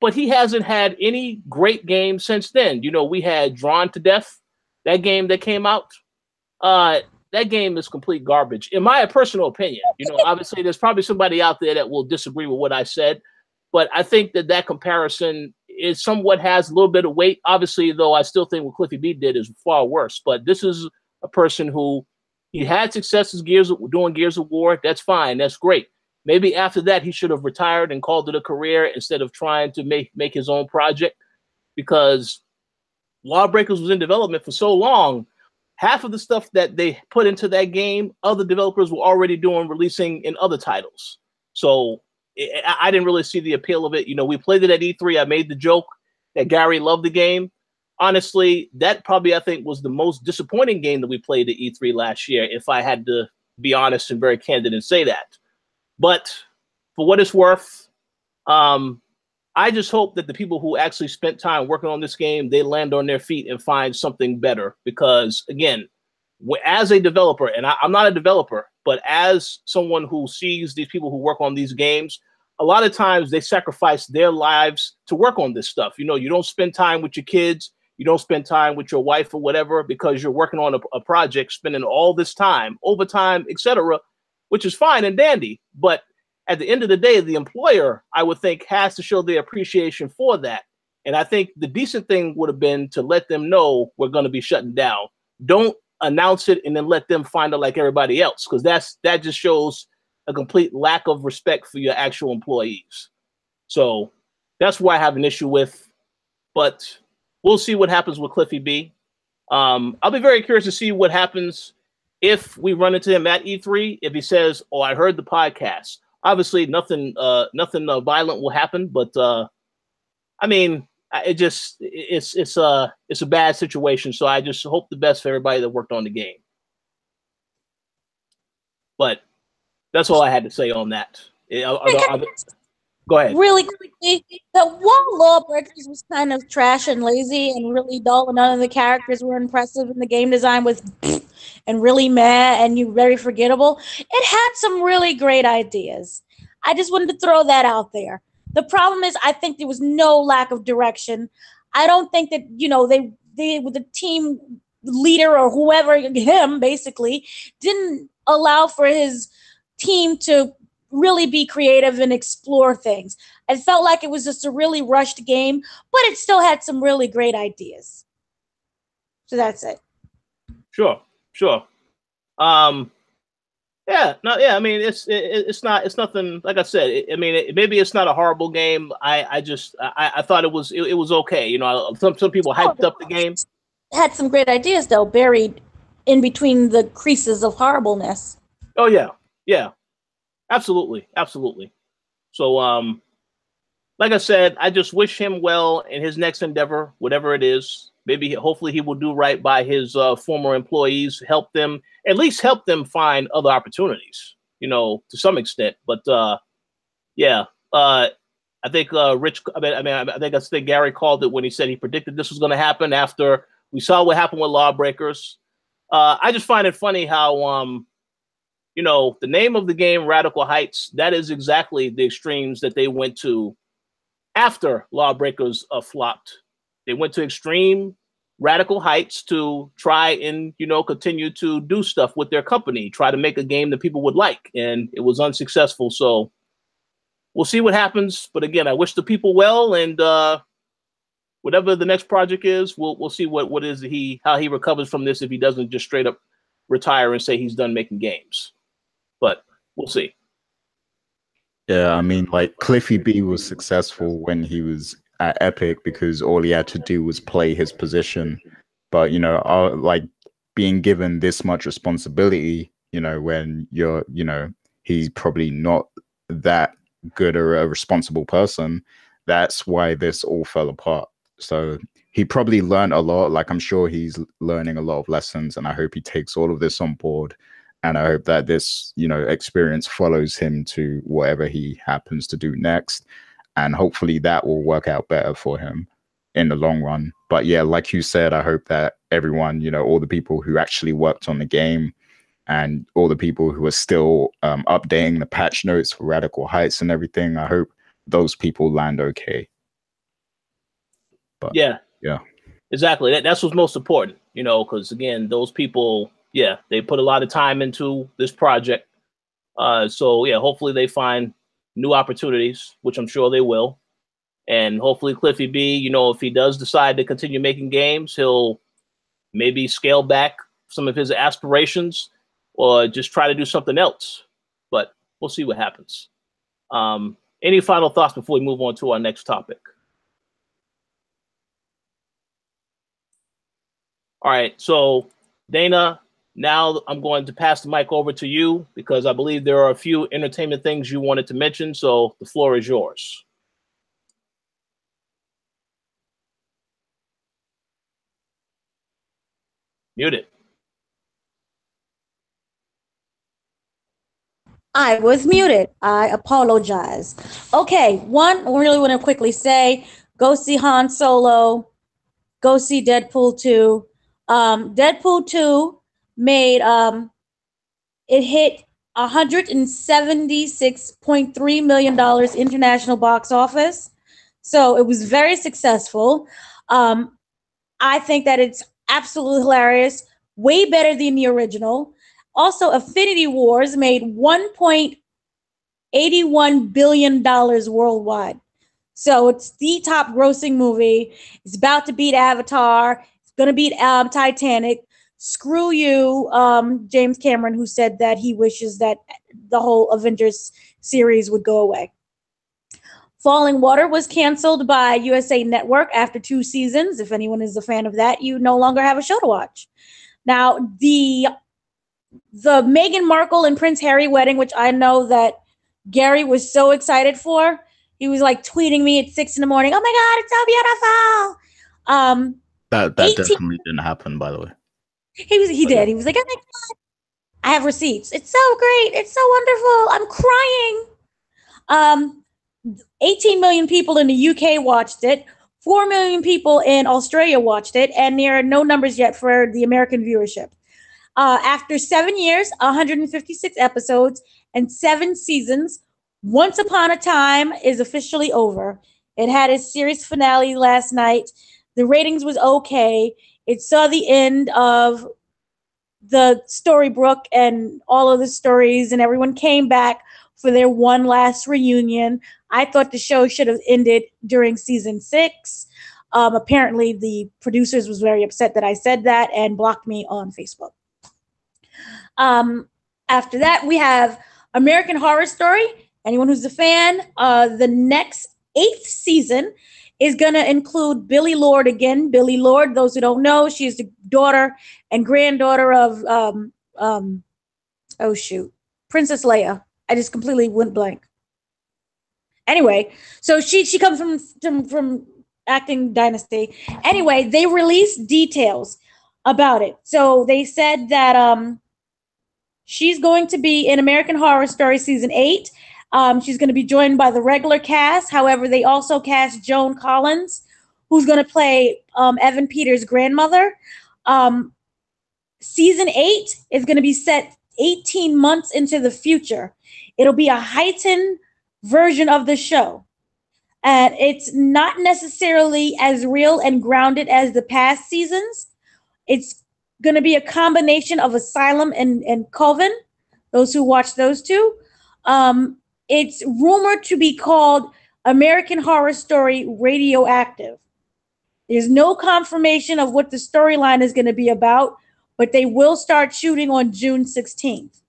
but he hasn't had any great game since then. We had Drawn to Death, that game that came out. That game is complete garbage, in my personal opinion. Obviously, there's probably somebody out there that will disagree with what I said, but I think that comparison is somewhat has a little bit of weight. Obviously, though, I still think what Cliffy B did is far worse. But this is a person who he had successes doing Gears of War. That's fine. That's great. Maybe after that, he should have retired and called it a career instead of trying to make his own project, because Lawbreakers was in development for so long. Half of the stuff that they put into that game, other developers were already releasing in other titles. So I didn't really see the appeal of it. We played it at E3. I made the joke that Gary loved the game. Honestly, that probably, I think, was the most disappointing game that we played at E3 last year, if I had to be honest and very candid and say that. But for what it's worth, I just hope that the people who actually spent time working on this game, they land on their feet and find something better. Because, again, as a developer, and I'm not a developer, but as someone who sees these people who work on these games, a lot of times they sacrifice their lives to work on this stuff. You don't spend time with your kids. You don't spend time with your wife or whatever because you're working on a project, spending all this time, overtime, etc., which is fine and dandy. But at the end of the day, the employer, I would think, has to show their appreciation for that. And I think the decent thing would have been to let them know we're going to be shutting down. Don't announce it and then let them find out like everybody else, because that just shows a complete lack of respect for your actual employees. So that's why I have an issue with. But we'll see what happens with Cliffy B. I'll be very curious to see what happens if we run into him at E3. If he says, "Oh, I heard the podcast." Obviously, nothing violent will happen, but I mean, it's a bad situation. So I just hope the best for everybody that worked on the game. But that's all I had to say on that. Go ahead. Really quickly, the one Lawbreakers was kind of trash and lazy and really dull, and none of the characters were impressive, and the game design was and really meh and very forgettable. It had some really great ideas. I just wanted to throw that out there. The problem is, I think there was no lack of direction. I don't think that they with the team leader or whoever, him basically, didn't allow for his team to really be creative and explore things. I felt like it was just a really rushed game, but it still had some really great ideas. So that's it. Sure. I mean, it's nothing. Like I said, maybe it's not a horrible game. I thought it was okay. Some people hyped up the game. Had some great ideas though, buried in between the creases of horribleness. Oh yeah, absolutely. So like I said, I just wish him well in his next endeavor, whatever it is. Hopefully he will do right by his former employees, at least help them find other opportunities, to some extent. But I think I think Gary called it when he said he predicted this was going to happen after We saw what happened with Lawbreakers. I just find it funny how, you know, the name of the game, Radical Heights, that is exactly the extremes that they went to after Lawbreakers flopped. They went to extreme Radical Heights to try and, you know, continue to do stuff with their company, try to make a game that people would like, and it was unsuccessful. So we'll see what happens. But again, I wish the people well, and whatever the next project is, we'll see what is how he recovers from this if he doesn't just straight up retire and say he's done making games. But we'll see. Yeah, I mean, like Cliffy B was successful when he was at Epic because all he had to do was play his position. But you know, like being given this much responsibility, you know, when you're, you know, he's probably not that good or a responsible person. That's why this all fell apart. So he probably learned a lot. Like I'm sure he's learning a lot of lessons, and I hope he takes all of this on board. And I hope that this, you know, experience follows him to whatever he happens to do next. And hopefully that will work out better for him in the long run. But yeah, like you said, I hope that everyone, you know, all the people who actually worked on the game and all the people who are still updating the patch notes for Radical Heights and everything, I hope those people land okay. But yeah, exactly. That's what's most important, you know, because again, those people, yeah, they put a lot of time into this project. So yeah, hopefully they find new opportunities, which I'm sure they will. And hopefully Cliffy B, you know, if he does decide to continue making games, he'll maybe scale back some of his aspirations or just try to do something else. But we'll see what happens. Any final thoughts before we move on to our next topic? All right, so Dana, now I'm going to pass the mic over to you because I believe there are a few entertainment things you wanted to mention, so the floor is yours. Muted. I was muted. I apologize. Okay, one, I really want to quickly say, go see Han Solo, go see Deadpool 2. Deadpool 2 made, it hit $176.3 million international box office. So it was very successful. I think that it's absolutely hilarious, way better than the original. Also, Affinity Wars made $1.81 billion worldwide. So it's the top grossing movie. It's about to beat Avatar. It's going to beat Titanic. Screw you, James Cameron, who said that he wishes that the whole Avengers series would go away. Falling Water was canceled by USA Network after 2 seasons. If anyone is a fan of that, you no longer have a show to watch. Now, the Meghan Markle and Prince Harry wedding, which I know that Gary was so excited for, he was like tweeting me at 6 a.m. Oh my God, it's so beautiful. That definitely didn't happen, by the way. He did. He was like, oh my God, I have receipts. It's so great. It's so wonderful. I'm crying. 18 million people in the UK watched it. 4 million people in Australia watched it. And there are no numbers yet for the American viewership. After 7 years, 156 episodes, and 7 seasons, Once Upon a Time is officially over. It had its series finale last night. The ratings was okay. It saw the end of the Storybrooke and all of the stories, and everyone came back for their one last reunion. I thought the show should have ended during season 6. Apparently, the producers was very upset that I said that and blocked me on Facebook. After that, we have American Horror Story. Anyone who's a fan, the next 8th season is going to include Billie Lourd again. Billie Lourd, those who don't know, she is the daughter and granddaughter of, Princess Leia. I just completely went blank. Anyway, so she comes from acting dynasty. Anyway, they released details about it. So they said that she's going to be in American Horror Story season 8. She's going to be joined by the regular cast. However, they also cast Joan Collins, who's going to play Evan Peters' grandmother. Season 8 is going to be set 18 months into the future. It'll be a heightened version of the show. And it's not necessarily as real and grounded as the past seasons. It's going to be a combination of Asylum and Coven, those who watch those two. It's rumored to be called American Horror Story Radioactive. There's no confirmation of what the storyline is going to be about, but they will start shooting on June 16th.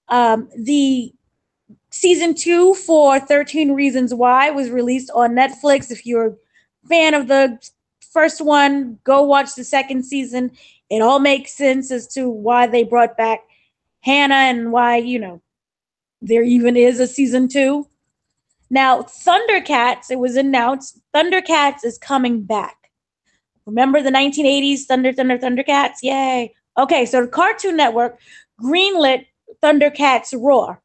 The Season 2 for 13 Reasons Why was released on Netflix. If you're a fan of the first one, go watch the second season. It all makes sense as to why they brought back Hannah and why, there even is a Season 2. Now, Thundercats, it was announced, Thundercats is coming back. Remember the 1980s Thundercats? Yay. Okay, so the Cartoon Network greenlit Thundercats Roar.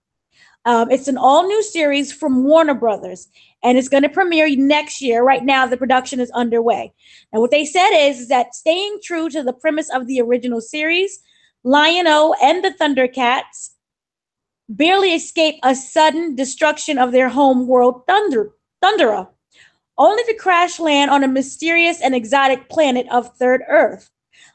It's an all-new series from Warner Brothers, and it's going to premiere next year. Right now, the production is underway. And what they said is that staying true to the premise of the original series, Lion-O and the Thundercats barely escape a sudden destruction of their home world, Thundera, only to crash land on a mysterious and exotic planet of Third Earth.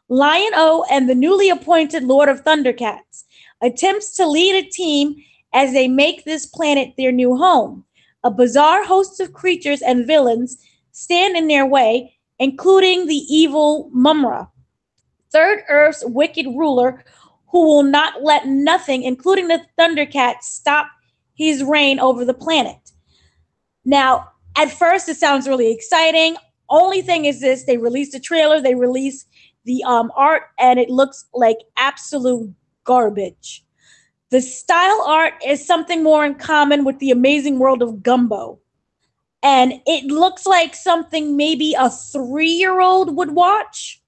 Lion-O and the newly appointed Lord of Thundercats attempts to lead a team as they make this planet their new home. A bizarre host of creatures and villains stand in their way, including the evil Mumra, Third Earth's wicked ruler, who will not let nothing, including the Thundercats, stop his reign over the planet. Now, at first, it sounds really exciting. Only thing is this, they released a trailer, they released the art, and it looks like absolute garbage. The style art is something more in common with the Amazing World of Gumbo. And it looks like something maybe a 3-year-old would watch.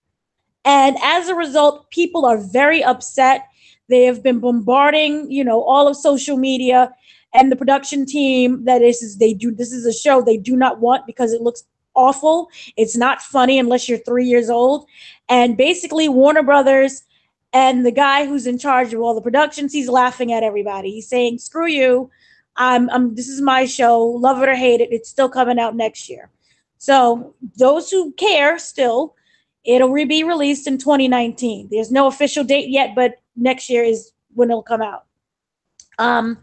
And as a result, people are very upset. They have been bombarding, all of social media and the production team that this is a show they do not want because it looks awful. It's not funny unless you're 3 years old. And basically Warner Brothers and the guy who's in charge of all the productions, he's laughing at everybody. He's saying, screw you. This is my show. Love it or hate it. It's still coming out next year. So those who care still, it'll be released in 2019. There's no official date yet, but next year is when it'll come out. Sean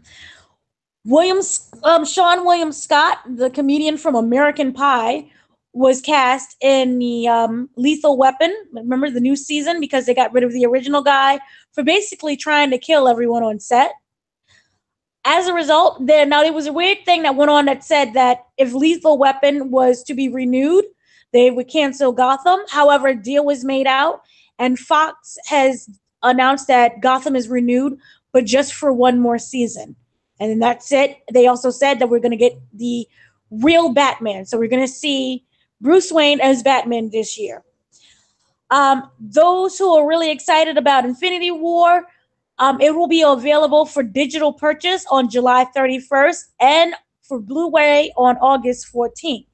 William Scott, the comedian from American Pie, was cast in the Lethal Weapon. Remember the new season, because they got rid of the original guy for basically trying to kill everyone on set. As a result, there was a weird thing that went on that said that if Lethal Weapon was to be renewed, they would cancel Gotham. However, a deal was made out, and Fox has announced that Gotham is renewed, but just for one more season. And then that's it. They also said that we're going to get the real Batman. So we're going to see Bruce Wayne as Batman this year. Those who are really excited about Infinity War, it will be available for digital purchase on July 31st and for Blu-ray on August 14th.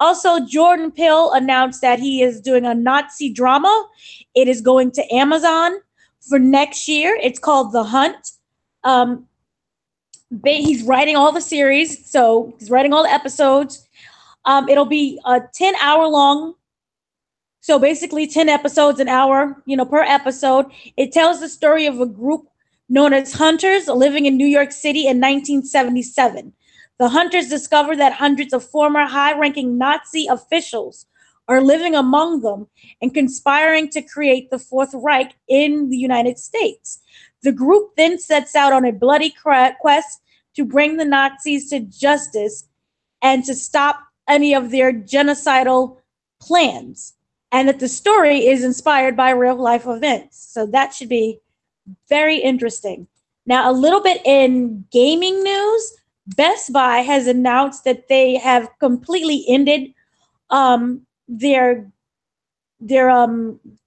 Also, Jordan Peele announced that he is doing a Nazi drama. It is going to Amazon for next year. It's called The Hunt. He's writing all the series, so he's writing all the episodes. It'll be a 10-hour long. So basically 10 episodes, an hour, per episode. It tells the story of a group known as Hunters living in New York City in 1977. The Hunters discover that hundreds of former high-ranking Nazi officials are living among them and conspiring to create the Fourth Reich in the United States. The group then sets out on a bloody quest to bring the Nazis to justice and to stop any of their genocidal plans, and that the story is inspired by real life events. So that should be very interesting. Now, a little bit in gaming news, Best Buy has announced that they have completely ended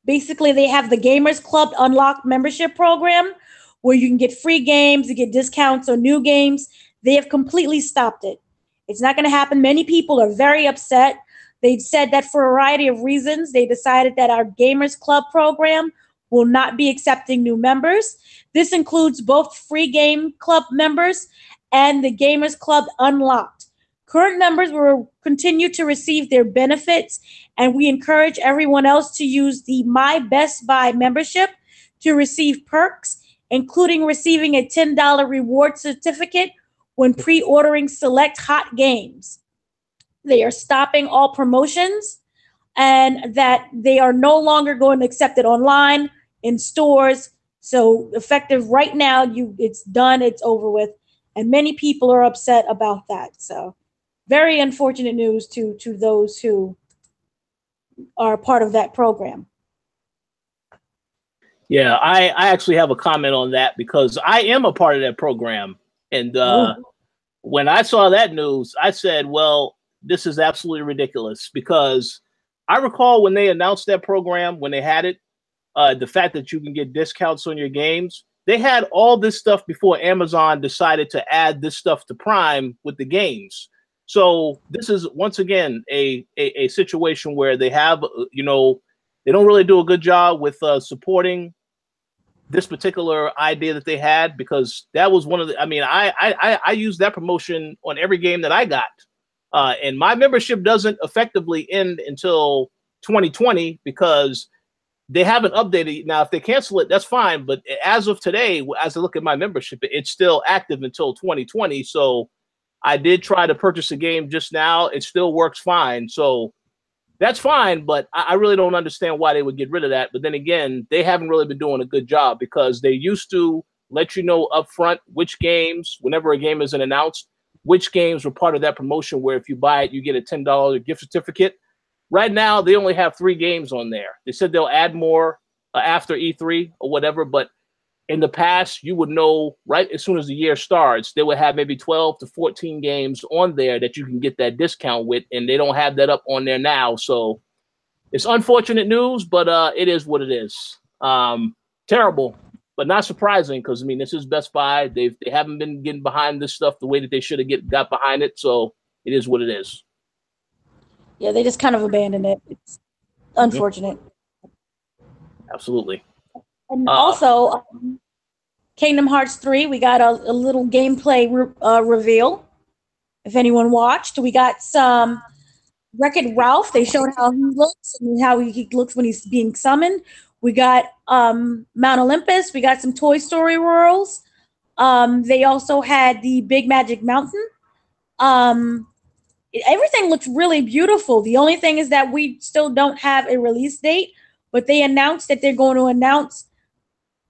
basically they have the Gamers Club Unlocked membership program where you can get free games, you get discounts on new games. They have completely stopped it. It's not going to happen. Many people are very upset. They said that for a variety of reasons, they decided that our Gamers Club program will not be accepting new members. This includes both free Game Club members and the Gamers Club Unlocked. Current members will continue to receive their benefits, and we encourage everyone else to use the My Best Buy membership to receive perks, including receiving a $10 reward certificate when pre-ordering select hot games. They are stopping all promotions, and that they are no longer going to accept it online, in stores. So effective right now, it's done, it's over with. And many people are upset about that. So very unfortunate news to those who are part of that program. Yeah, I actually have a comment on that because I am a part of that program. And when I saw that news, I said, well, this is absolutely ridiculous, because I recall when they announced that program, when they had it, the fact that you can get discounts on your games, they had all this stuff before Amazon decided to add this stuff to Prime with the games. So this is, once again, a situation where they have, they don't really do a good job with supporting this particular idea that they had, because that was one of the, I used that promotion on every game that I got. And my membership doesn't effectively end until 2020 because they haven't updated. Now, if they cancel it, that's fine. But as of today, as I look at my membership, it's still active until 2020. So I did try to purchase a game just now. It still works fine. So that's fine. But I really don't understand why they would get rid of that. But then again, they haven't really been doing a good job, because they used to let you know upfront which games, whenever a game isn't announced, which games were part of that promotion where if you buy it, you get a $10 gift certificate. Right now, they only have 3 games on there. They said they'll add more after E3 or whatever, but in the past, you would know right as soon as the year starts, they would have maybe 12 to 14 games on there that you can get that discount with, and they don't have that up on there now. So it's unfortunate news, but it is what it is. Terrible, but not surprising, because, this is Best Buy. They haven't been getting behind this stuff the way that they should have got behind it, so it is what it is. Yeah, they just kind of abandoned it. It's unfortunate. Absolutely. And also, Kingdom Hearts 3, we got a little gameplay reveal. If anyone watched, we got some Wreck-It Ralph. They showed how he looks and how he looks when he's being summoned. We got Mount Olympus. We got some Toy Story worlds. They also had the Big Magic Mountain. Everything looks really beautiful. The only thing is that we still don't have a release date, but they announced that they're going to announce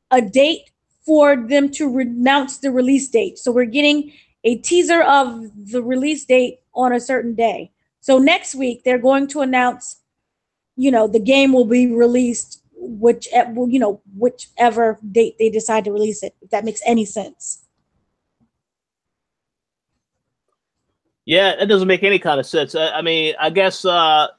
a date for them to announce the release date. So we're getting a teaser of the release date on a certain day. So next week they're going to announce, the game will be released, whichever date they decide to release it, if that makes any sense. Yeah, that doesn't make any kind of sense. I guess, so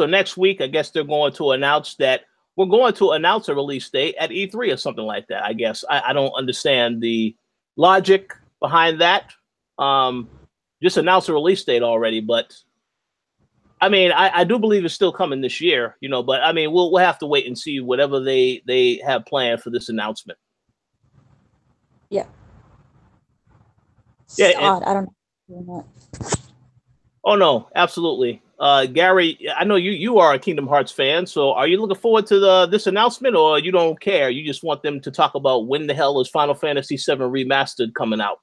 next week, I guess they're going to announce that we're going to announce a release date at E3 or something like that, I guess. I don't understand the logic behind that. Just announce a release date already, but I do believe it's still coming this year, but we'll have to wait and see whatever they have planned for this announcement. Yeah. Yeah. Odd. I don't know. Oh no, absolutely. Gary, I know you are a Kingdom Hearts fan, so are you looking forward to this announcement, or you don't care? You just want them to talk about when the hell is Final Fantasy VII Remastered coming out?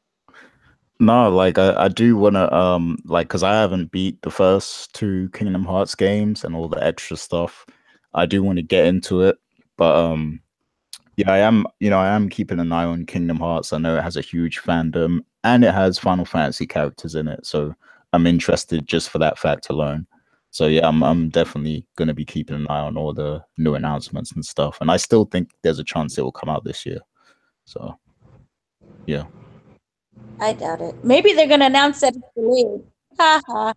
No, I do want to because I haven't beat the first 2 Kingdom Hearts games and all the extra stuff. I do want to get into it, but yeah, I am keeping an eye on Kingdom Hearts. I know it has a huge fandom and it has Final Fantasy characters in it, so I'm interested just for that fact alone. So yeah, I'm definitely going to be keeping an eye on all the new announcements and stuff. And I still think there's a chance it will come out this year. So yeah. I doubt it. Maybe they're going to announce that it's delayed. Ha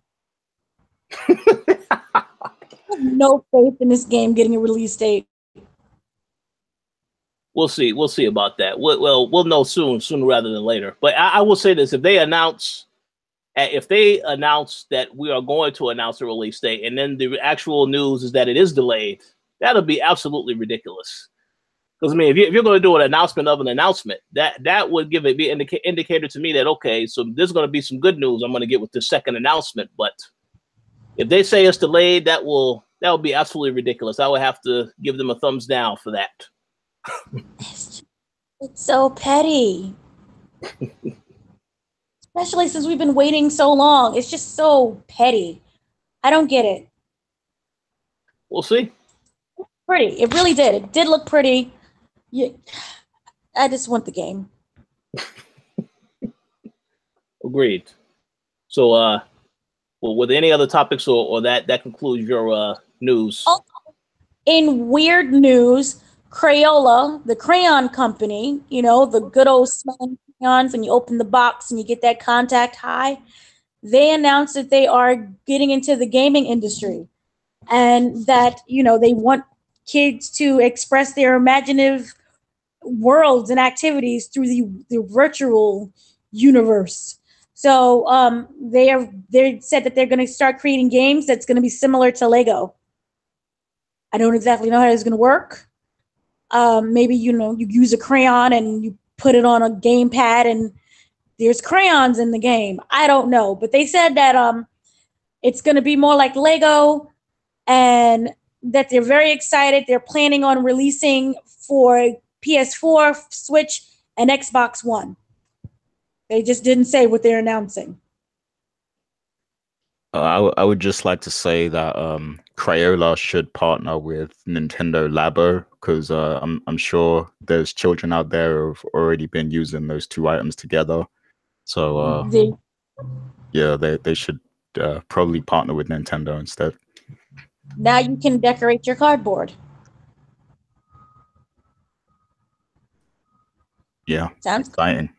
I have no faith in this game getting a release date. We'll see. We'll see about that. We'll know sooner rather than later. But I will say this: if they announce if they announce that we are going to announce a release date, and then the actual news is that it is delayed, that'll be absolutely ridiculous. Because I mean, if you're going to do an announcement of an announcement, that would give it be an indicator to me that okay, so there's going to be some good news I'm going to get with the second announcement. But if they say it's delayed, that will be absolutely ridiculous. I would have to give them a thumbs down for that. It's so petty. Especially since we've been waiting so long. It's just so petty. I don't get it. We'll see. Pretty. It really did. It did look pretty. Yeah. I just want the game. Agreed. So, well, with any other topics or that concludes your news? Also, in weird news, Crayola, the crayon company, you know, the good old smelling crayons, when you open the box and you get that contact high, they announced that they are getting into the gaming industry and that, you know, they want kids to express their imaginative worlds and activities through the virtual universe. So they said that they're going to start creating games that's going to be similar to Lego. I don't exactly know how it's going to work. Maybe, you know, you use a crayon and you put it on a gamepad and there's crayons in the game. I don't know. But they said that it's going to be more like Lego and that they're very excited. They're planning on releasing for PS4, Switch, and Xbox One. They just didn't say what they're announcing. I would just like to say that Crayola should partner with Nintendo Labo because I'm sure there's children out there who've already been using those two items together. So yeah, they should probably partner with Nintendo instead. Now you can decorate your cardboard. Yeah, sounds exciting.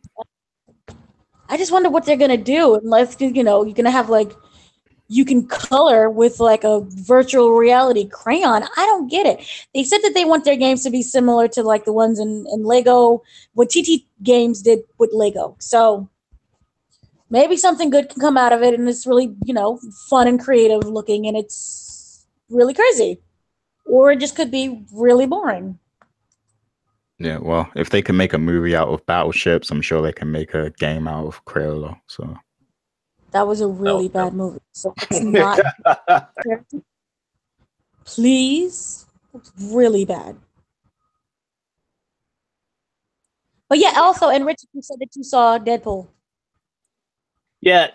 I just wonder what they're gonna do unless, you know, you're gonna have like you can color with like a virtual reality crayon. I don't get it. They said that they want their games to be similar to like the ones in Lego, what TT Games did with Lego. So maybe something good can come out of it and it's really, you know, fun and creative looking and it's really crazy. Or it just could be really boring. Yeah, well, if they can make a movie out of battleships, I'm sure they can make a game out of Crayola. So that was a really bad movie. So it's not. Please, it's really bad. But yeah, also, and Richard, you said that you saw Deadpool. Yeah.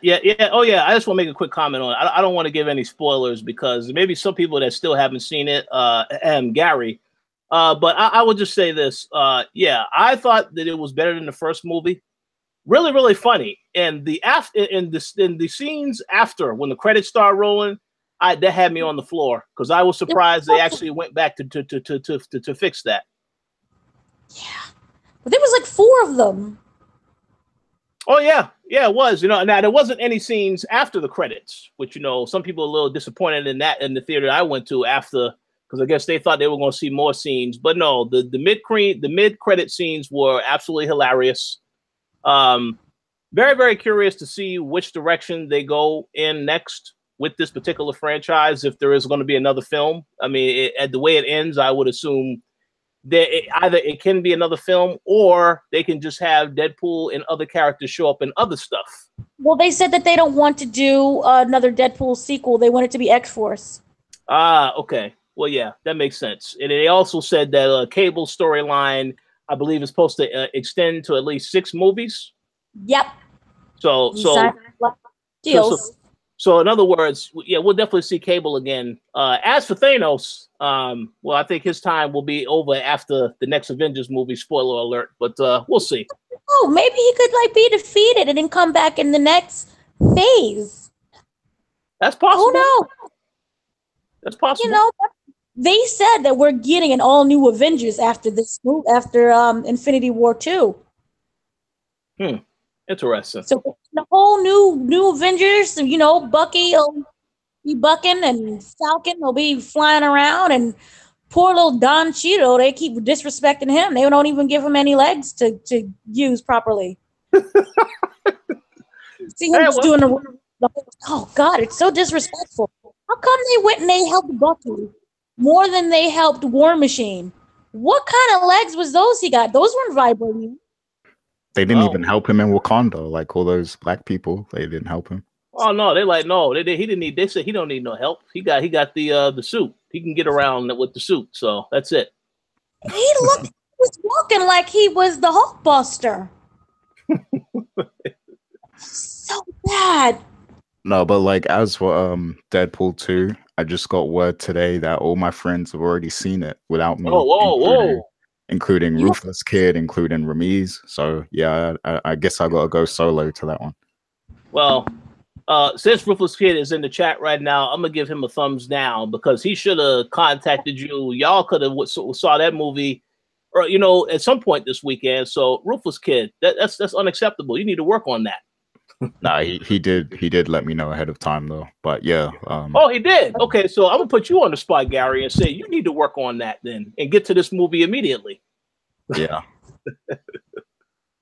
Oh, yeah. I just want to make a quick comment on it. I don't want to give any spoilers because maybe some people that still haven't seen it, Gary. But I would just say this. Yeah, I thought that it was better than the first movie. Really, really funny. And in the scenes after, when the credits start rolling, that had me on the floor because I was surprised they actually went back to fix that. Yeah, but there was like 4 of them. Oh yeah, it was. You know, now there wasn't any scenes after the credits, which, you know, some people are a little disappointed in that in the theater I went to after. Because I guess they thought they were going to see more scenes, but no, the mid credit scenes were absolutely hilarious. Very, very curious to see which direction they go in next with this particular franchise. If there is going to be another film, I mean, at the way it ends, I would assume that either it can be another film or they can just have Deadpool and other characters show up in other stuff. Well, they said that they don't want to do another Deadpool sequel. They want it to be X-Force. Okay. Well, yeah, that makes sense. And they also said that Cable storyline, I believe, is supposed to extend to at least 6 movies. Yep. So deals. So in other words, yeah, we'll definitely see Cable again. As for Thanos, well, I think his time will be over after the next Avengers movie. Spoiler alert, but we'll see. Oh, maybe he could like be defeated and then come back in the next phase. That's possible. Who knows? That's possible. You know, they said that we're getting an all new Avengers after this move, after Infinity War 2. Interesting. So the whole new Avengers, you know, Bucky will be bucking and Falcon will be flying around and poor little Don Cheadle, they keep disrespecting him. They don't even give him any legs to use properly. See him just doing oh God, it's so disrespectful. How come they went and they helped Bucky more than they helped War Machine? What kind of legs was those he got? Those weren't vibrating. They didn't even help him in Wakanda, like all those black people. They didn't help him. Oh no, they like no, he didn't need. They said he don't need no help. He got the suit. He can get around with the suit. So that's it. He was walking like he was the Hulkbuster. So bad. No, but like as for Deadpool 2, I just got word today that all my friends have already seen it without me. Including Ruthless Kid, including Ramiz. So yeah, I guess I gotta go solo to that one. Well, since Ruthless Kid is in the chat right now, I'm gonna give him a thumbs down because he should have contacted you. Y'all could have saw that movie, or at some point this weekend. So Ruthless Kid, that's unacceptable. You need to work on that. Nah, he did let me know ahead of time though. But yeah. Oh, he did. Okay, so I'm gonna put you on the spot, Gary, and say you need to work on that then, and get to this movie immediately. Yeah.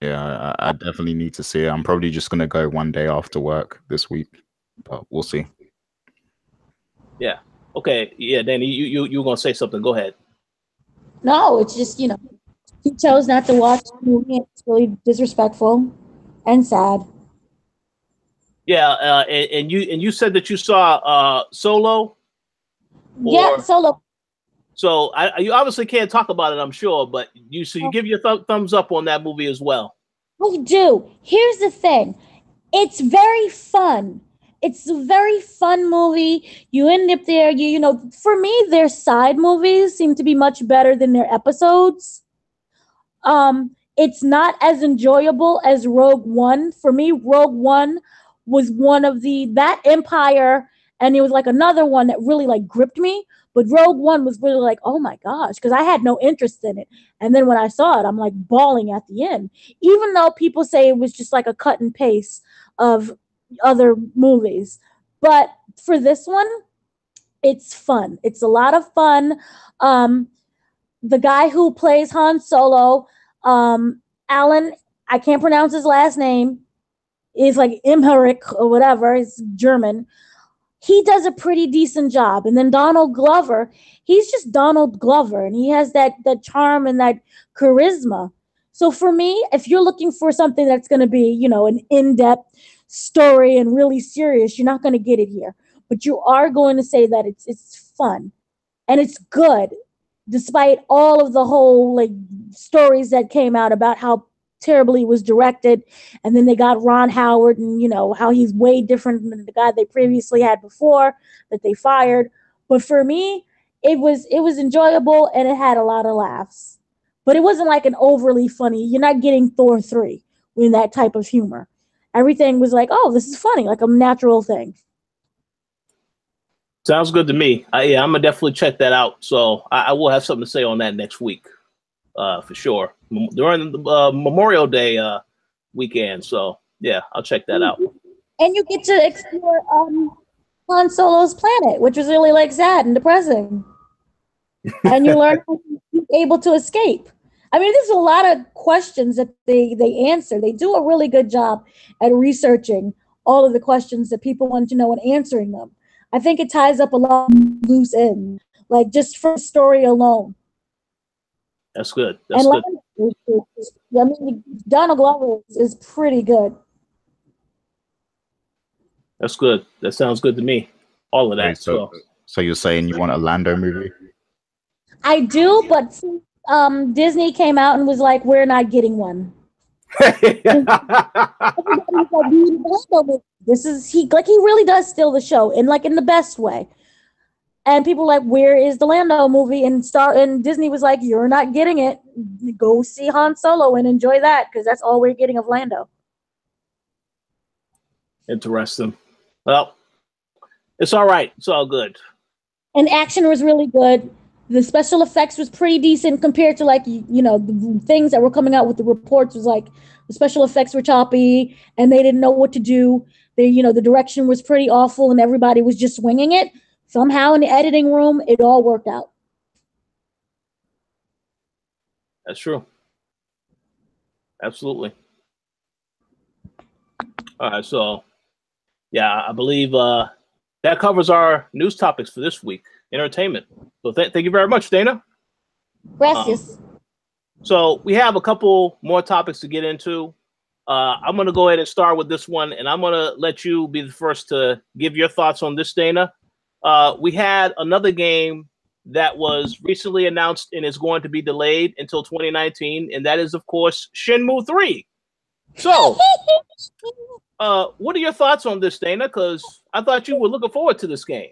Yeah, I definitely need to see it. I'm probably just gonna go one day after work this week, but we'll see. Yeah. Okay. Yeah, Danny, you were gonna say something. Go ahead. No, it's just he chose not to watch the movie. It's really disrespectful and sad. Yeah, and you said that you saw Solo. Yeah, Solo. So you obviously can't talk about it, I'm sure, but you give your thumbs up on that movie as well. I do. Here's the thing. It's very fun. It's a very fun movie. You end up there, for me, their side movies seem to be much better than their episodes. It's not as enjoyable as Rogue One. For me, Rogue One was one of that Empire, and it was like another one that really like gripped me. But Rogue One was really like, oh my gosh, because I had no interest in it. And then when I saw it, I'm like bawling at the end. Even though people say it was just like a cut and paste of other movies. But for this one, it's fun. It's a lot of fun. The guy who plays Han Solo, Alan, I can't pronounce his last name, is like Imherich or whatever. It's German. He does a pretty decent job. And then Donald Glover, he's just Donald Glover, and he has that charm and that charisma. So for me, if you're looking for something that's going to be, an in-depth story and really serious, you're not going to get it here. But you are going to say that it's fun and it's good, despite all of the whole like stories that came out about how terribly was directed, and then they got Ron Howard, and how he's way different than the guy they previously had before that they fired. But for me, it was enjoyable, and it had a lot of laughs, but it wasn't like an overly funny. You're not getting Thor 3 in that type of humor. Everything was like, oh, this is funny, like a natural thing. Sounds good to me. I'm gonna definitely check that out. So I will have something to say on that next week, for sure, during the Memorial Day weekend. So yeah, I'll check that out. And you get to explore Han Solo's planet, which was really like sad and depressing. And you learn how to be able to escape. I mean, there's a lot of questions that they answer. They do a really good job at researching all of the questions that people want to know and answering them. I think it ties up a lot of loose ends, like just for the story alone. That's good. That's good. I mean, Donald Glover is pretty good. That's good. That sounds good to me. All of that. Wait, so you're saying you want a Lando movie? I do, but Disney came out and was like, "We're not getting one." This is he really does steal the show, and like in the best way. And people were like, where is the Lando movie? And Disney was like, you're not getting it. Go see Han Solo and enjoy that, because that's all we're getting of Lando. Interesting. Well, it's all right. It's all good. And action was really good. The special effects was pretty decent compared to the things that were coming out with the reports. Was like the special effects were choppy and they didn't know what to do. The direction was pretty awful and everybody was just winging it. Somehow in the editing room, it all worked out. That's true. Absolutely. All right, so yeah, I believe that covers our news topics for this week, entertainment. So thank you very much, Dana. Gracias. So we have a couple more topics to get into. I'm going to go ahead and start with this one, and I'm going to let you be the first to give your thoughts on this, Dana. We had another game that was recently announced and is going to be delayed until 2019, and that is, of course, Shenmue 3. So, what are your thoughts on this, Dana? Because I thought you were looking forward to this game.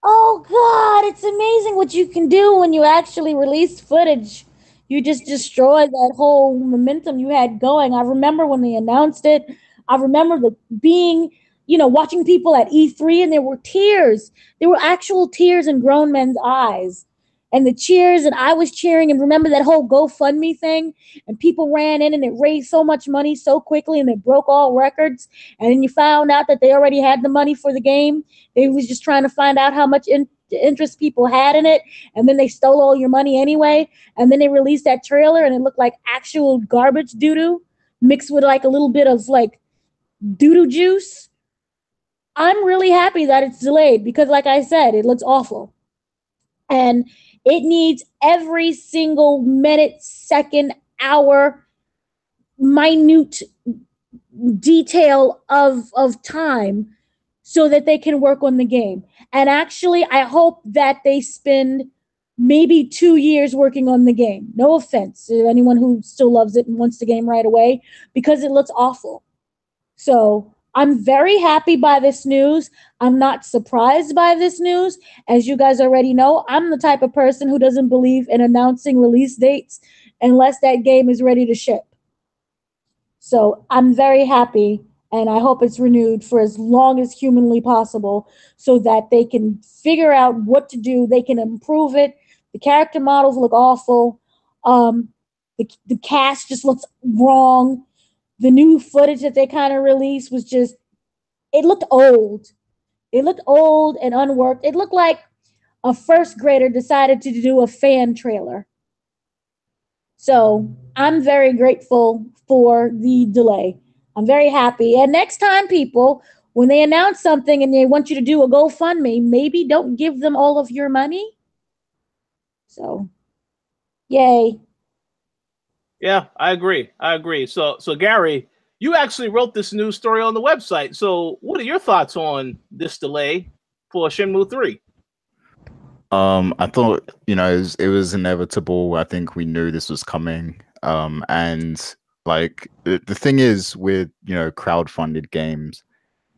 Oh, God, it's amazing what you can do when you actually release footage. You just destroy that whole momentum you had going. I remember when they announced it. I remember watching people at E3 and there were tears. There were actual tears in grown men's eyes. And the cheers, and I was cheering. And remember that whole GoFundMe thing? And people ran in and it raised so much money so quickly and it broke all records. And then you found out that they already had the money for the game. They was just trying to find out how much interest people had in it. And then they stole all your money anyway. And then they released that trailer and it looked like actual garbage doo-doo mixed with like a little bit of like doo-doo juice. I'm really happy that it's delayed because, like I said, it looks awful. And it needs every single minute, second, hour, minute detail of time so that they can work on the game. And actually, I hope that they spend maybe 2 years working on the game. No offense to anyone who still loves it and wants the game right away, because it looks awful. So I'm very happy by this news. I'm not surprised by this news. As you guys already know, I'm the type of person who doesn't believe in announcing release dates unless that game is ready to ship. So I'm very happy, and I hope it's renewed for as long as humanly possible so that they can figure out what to do. They can improve it. The character models look awful. The cast just looks wrong. The new footage that they kind of released was just, it looked old. It looked old and unworked. It looked like a first grader decided to do a fan trailer. So I'm very grateful for the delay. I'm very happy. And next time, people, when they announce something and they want you to do a GoFundMe, maybe don't give them all of your money. So, yay. Yeah, I agree. So Gary, you actually wrote this news story on the website. So what are your thoughts on this delay for Shenmue 3? I thought, it was inevitable. I think we knew this was coming. And like the thing is with, crowdfunded games,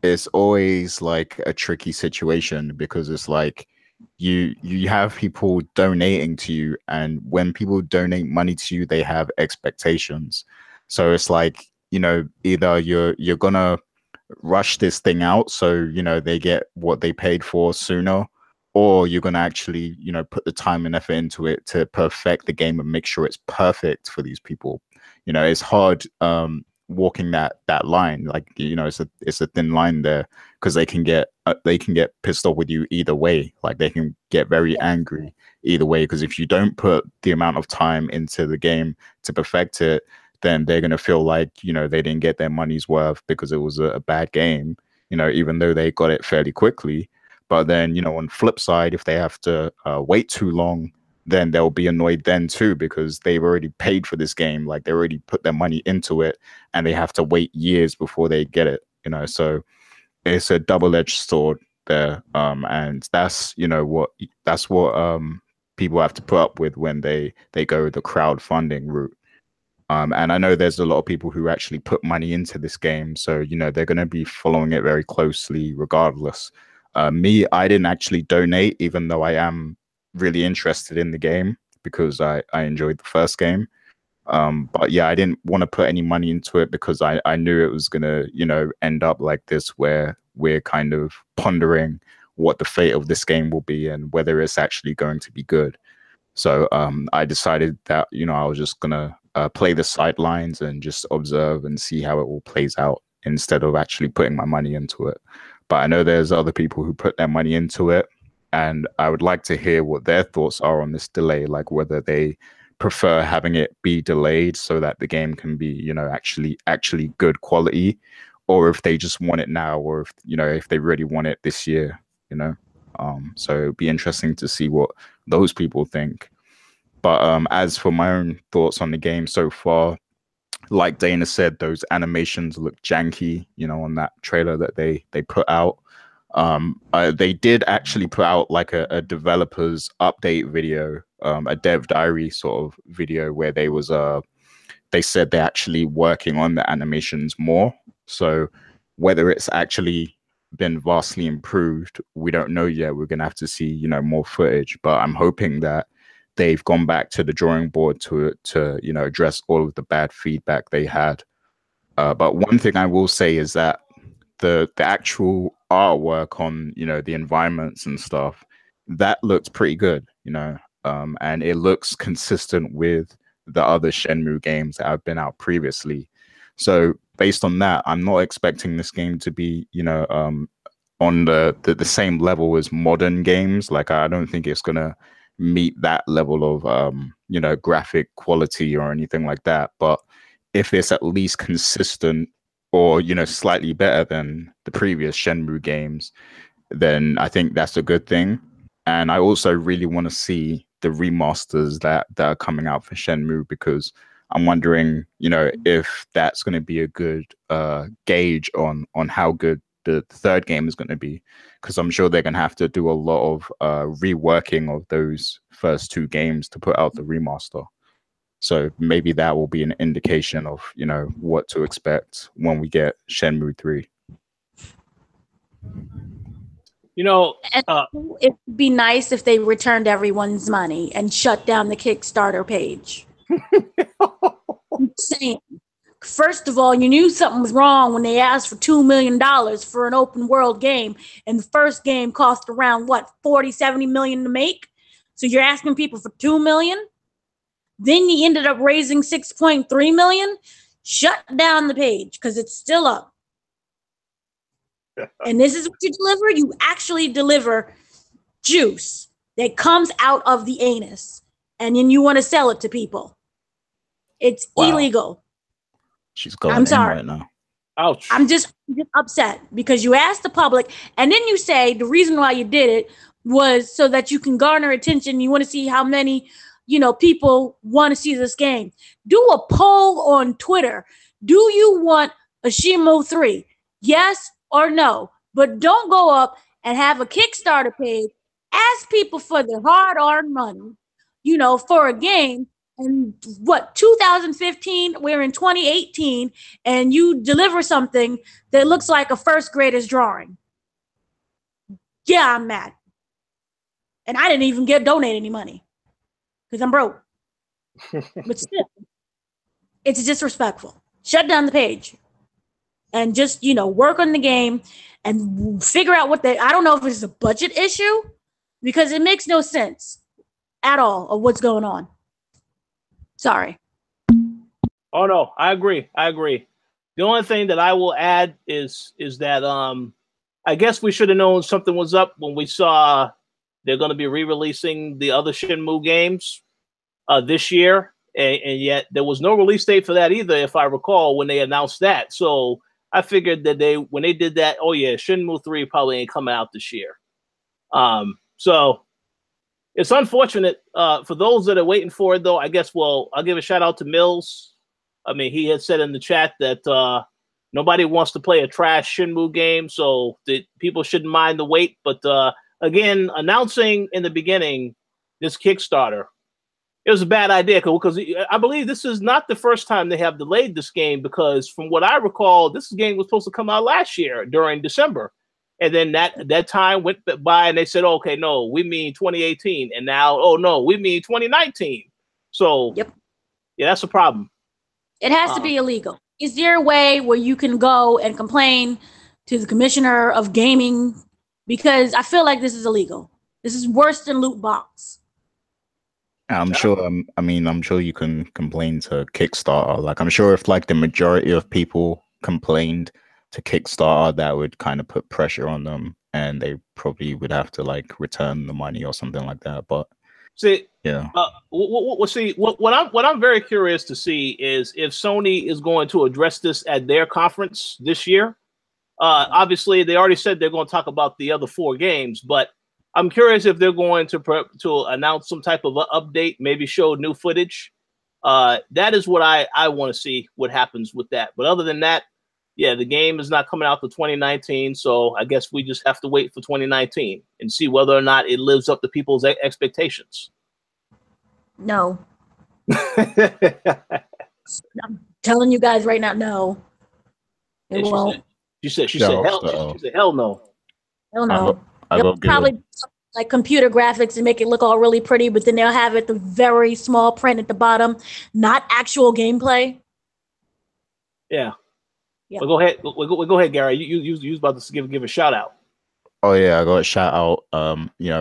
it's always like a tricky situation because it's like you have people donating to you, and when people donate money to you, they have expectations. So it's like, either you're gonna rush this thing out so they get what they paid for sooner, or you're gonna actually put the time and effort into it to perfect the game and make sure it's perfect for these people. It's hard walking that line, like it's a thin line there, because they can get pissed off with you either way. Like they can get very angry either way, because if you don't put the amount of time into the game to perfect it, then they're going to feel like they didn't get their money's worth because it was a bad game, even though they got it fairly quickly. But then on the flip side, if they have to wait too long, then they'll be annoyed then too, because they've already paid for this game. Like they already put their money into it and they have to wait years before they get it, so it's a double-edged sword there. And that's, what people have to put up with when they go the crowdfunding route. And I know there's a lot of people who actually put money into this game. So, they're going to be following it very closely regardless. Me, I didn't actually donate, even though I am really interested in the game because I enjoyed the first game. But yeah, I didn't want to put any money into it because I knew it was gonna, end up like this, where we're kind of pondering what the fate of this game will be and whether it's actually going to be good. So I decided that, I was just gonna play the sidelines and just observe and see how it all plays out instead of actually putting my money into it. But I know there's other people who put their money into it, and I would like to hear what their thoughts are on this delay, like whether they prefer having it be delayed so that the game can be, actually good quality, or if they just want it now, or if if they really want it this year, So it'd be interesting to see what those people think. But as for my own thoughts on the game so far, like Dana said, those animations look janky, on that trailer that they put out. They did actually put out like a developer's update video, a dev diary sort of video where they said they're actually working on the animations more. So whether it's actually been vastly improved, we don't know yet. We're gonna have to see, more footage. But I'm hoping that they've gone back to the drawing board to address all of the bad feedback they had. But one thing I will say is that the actual artwork on the environments and stuff, that looked pretty good, and it looks consistent with the other Shenmue games that have been out previously. So based on that, I'm not expecting this game to be on the same level as modern games. Like, I don't think it's gonna meet that level of graphic quality or anything like that. But if it's at least consistent or slightly better than the previous Shenmue games, then I think that's a good thing. And I also really want to see the remasters that are coming out for Shenmue, because I'm wondering if that's going to be a good gauge on how good the third game is going to be, because I'm sure they're going to have to do a lot of reworking of those first two games to put out the remaster. So maybe that will be an indication of what to expect when we get Shenmue 3. It'd be nice if they returned everyone's money and shut down the Kickstarter page. I'm saying, first of all, you knew something was wrong when they asked for $2 million for an open world game, and the first game cost around 40-70 million to make. So you're asking people for $2 million. Then you ended up raising 6.3 million. Shut down the page because it's still up. And this is what you deliver. You actually deliver juice that comes out of the anus, and then you want to sell it to people. It's illegal. She's going I'm sorry. right now. Ouch. I'm just upset because you asked the public, and then you say the reason why you did it was so that you can garner attention. You want to see how many people want to see this game. Do a poll on Twitter. Do you want a Shenmue 3? Yes or no? But don't go up and have a Kickstarter page. Ask people for their hard-earned money, for a game. And 2015, we're in 2018, and you deliver something that looks like a first grader's drawing. Yeah, I'm mad. And I didn't even donate any money because I'm broke. But still, it's disrespectful. Shut down the page and just, work on the game and figure out I don't know if it's a budget issue, because it makes no sense at all of what's going on. Sorry. Oh no, I agree. The only thing that I will add is that I guess we should have known something was up when we saw they're going to be re-releasing the other Shenmue games this year, and yet there was no release date for that either, if I recall, when they announced that. So I figured that when they did that, oh yeah, Shenmue 3 probably ain't coming out this year. So it's unfortunate for those that are waiting for it, though. I guess, I'll give a shout out to Mills. I mean, he had said in the chat that nobody wants to play a trash Shenmue game, so that people shouldn't mind the wait. But again, announcing in the beginning this Kickstarter, it was a bad idea, because I believe this is not the first time they have delayed this game, because from what I recall, this game was supposed to come out last year during December. And then that time went by and they said, okay, no, we mean 2018. And now, oh, no, we mean 2019. So, yep. Yeah, that's a problem. It has to be illegal. Is there a way where you can go and complain to the commissioner of gaming? Because I feel like this is illegal. This is worse than loot box. I'm sure. I'm sure you can complain to Kickstarter. Like, I'm sure if the majority of people complained to Kickstarter, that would kind of put pressure on them, and they probably would have to return the money or something like that. But See, Yeah. What I'm very curious to see is if Sony is going to address this at their conference this year. Obviously, they already said they're going to talk about the other 4 games, but I'm curious if they're going to announce some type of update, maybe show new footage. That is what I want to see what happens with that. But other than that, yeah, the game is not coming out to 2019, so I guess we just have to wait for 2019 and see whether or not it lives up to people's expectations. No. I'm telling you guys right now, no. It won't. She said hell no. Hell no. I They'll probably like computer graphics and make it look all really pretty, but then they'll have it the very small print at the bottom, not actual gameplay. Yeah. Well, go ahead. Go ahead, Gary. You was about to give a shout out. Oh yeah, I got a shout out.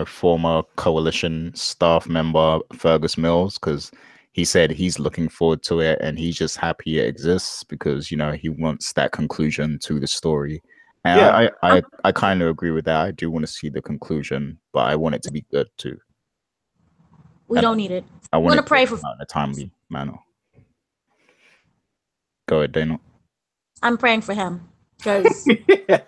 Former Koalition staff member Fergus Mills, because he said he's looking forward to it and he's just happy it exists because he wants that conclusion to the story. And yeah, I kind of agree with that. I do want to see the conclusion, but I want it to be good too. We don't need it. I want to pray for in a timely manner. Go ahead, Dana. I'm praying for him because you're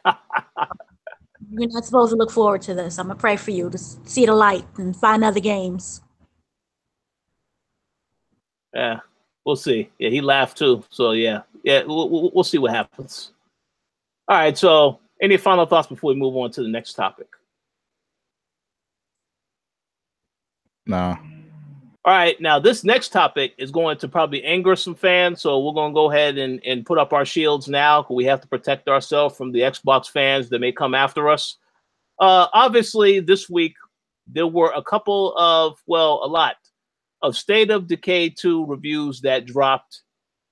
not supposed to look forward to this. I'm gonna pray for you to see the light and find other games. Yeah, we'll see. Yeah, he laughed too. So yeah, we'll see what happens. All right. So, any final thoughts before we move on to the next topic? No. All right. Now, this next topic is going to probably anger some fans. So we're going to go ahead and put up our shields now. We have to protect ourselves from the Xbox fans that may come after us. Obviously, this week, there were a lot of State of Decay 2 reviews that dropped.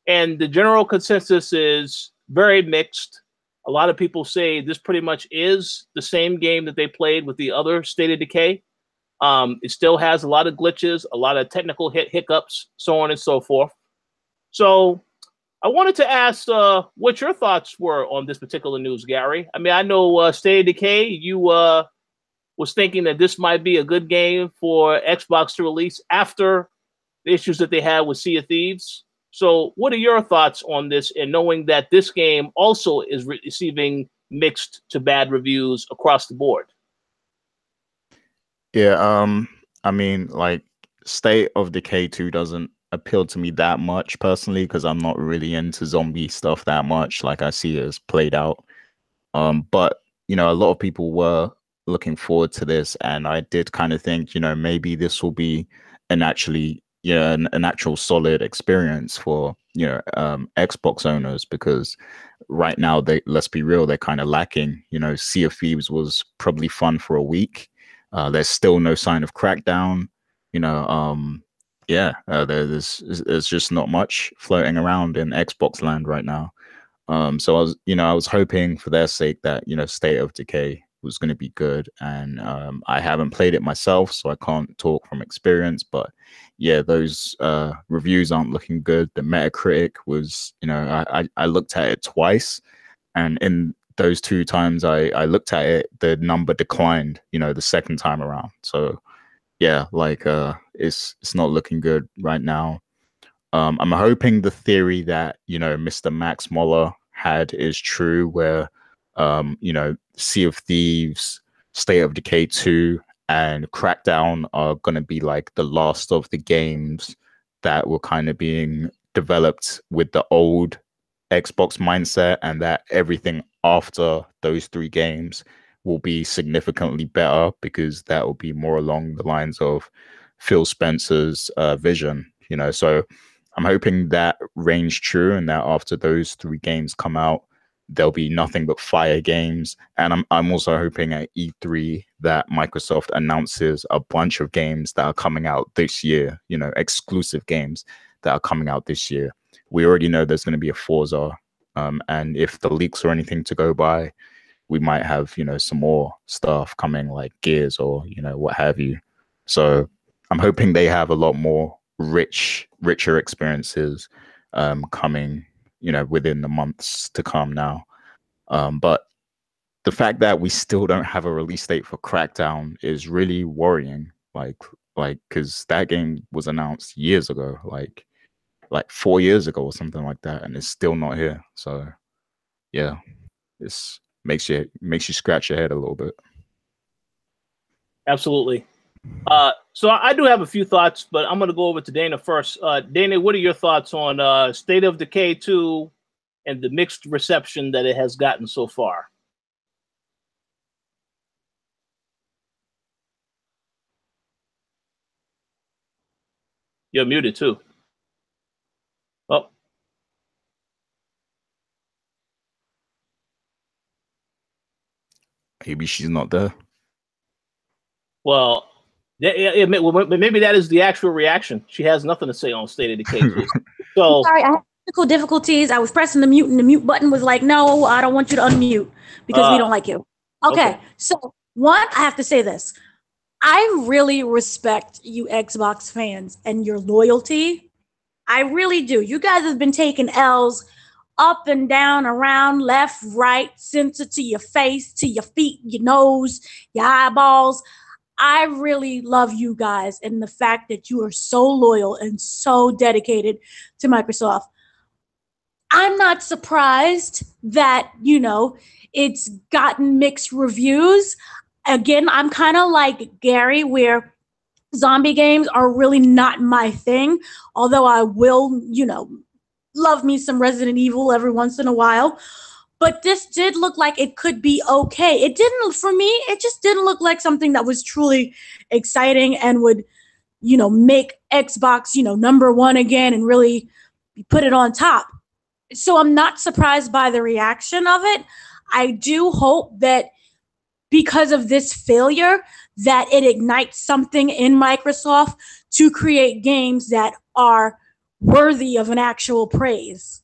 And the general consensus is very mixed. A lot of people say this pretty much is the same game that they played with the other State of Decay. It still has a lot of glitches, a lot of technical hiccups, so on and so forth. So I wanted to ask what your thoughts were on this particular news, Gary. I mean, I know State of Decay, you was thinking that this might be a good game for Xbox to release after the issues that they had with Sea of Thieves. So what are your thoughts on this, and knowing that this game also is receiving mixed to bad reviews across the board? Yeah, I mean, like, State of Decay 2 doesn't appeal to me that much personally because I'm not really into zombie stuff that much. Like, I see it as played out. But a lot of people were looking forward to this, and I did kind of think, maybe this will be an actual solid experience for Xbox owners, because right now let's be real, they're kind of lacking. Sea of Thieves was probably fun for a week. There's still no sign of Crackdown. There's just not much floating around in Xbox land right now. So I was hoping for their sake that State of Decay was going to be good, and I haven't played it myself, so I can't talk from experience. But yeah, those reviews aren't looking good. The Metacritic was, I looked at it twice, and in those 2 times I looked at it, the number declined, the second time around. So yeah, like it's not looking good right now. I'm hoping the theory that Mr. Max Moller had is true, where Sea of Thieves, State of Decay 2, and Crackdown are going to be like the last of the games that were kind of being developed with the old Xbox mindset, and that everything after those 3 games will be significantly better because that will be more along the lines of Phil Spencer's vision. So I'm hoping that reigns true, and that after those 3 games come out, there'll be nothing but fire games. And I'm also hoping at E3 that Microsoft announces a bunch of games that are coming out this year, exclusive games that are coming out this year. We already know there's going to be a Forza, and if the leaks are anything to go by, we might have some more stuff coming, like Gears or what have you. So I'm hoping they have a lot more richer experiences coming within the months to come now. But the fact that we still don't have a release date for Crackdown is really worrying. Like, like, because that game was announced years ago, like 4 years ago or something like that, and it's still not here. So yeah, this makes you scratch your head a little bit. Absolutely. So I do have a few thoughts, but I'm going to go over to Dana first. Dana, what are your thoughts on State of Decay 2 and the mixed reception that it has gotten so far? You're muted too. Oh. Maybe she's not there. Well, maybe that is the actual reaction. She has nothing to say on State of Decay 2. So sorry, I had technical difficulties. I was pressing the mute, and the mute button was like, "No, I don't want you to unmute because we don't like you." Okay, so one, I have to say this. I really respect you Xbox fans and your loyalty. I really do. You guys have been taking L's up and down, around, left, right, center, to your face, to your feet, your nose, your eyeballs. I really love you guys and the fact that you are so loyal and so dedicated to Microsoft. I'm not surprised that, it's gotten mixed reviews. Again, I'm kind of like Gary, where zombie games are really not my thing, although I will, love me some Resident Evil every once in a while. But this did look like it could be okay. It didn't, for me, it just didn't look like something that was truly exciting and would, make Xbox, number one again and really put it on top. So I'm not surprised by the reaction of it. I do hope that because of this failure, that it ignites something in Microsoft to create games that are worthy of an actual praise.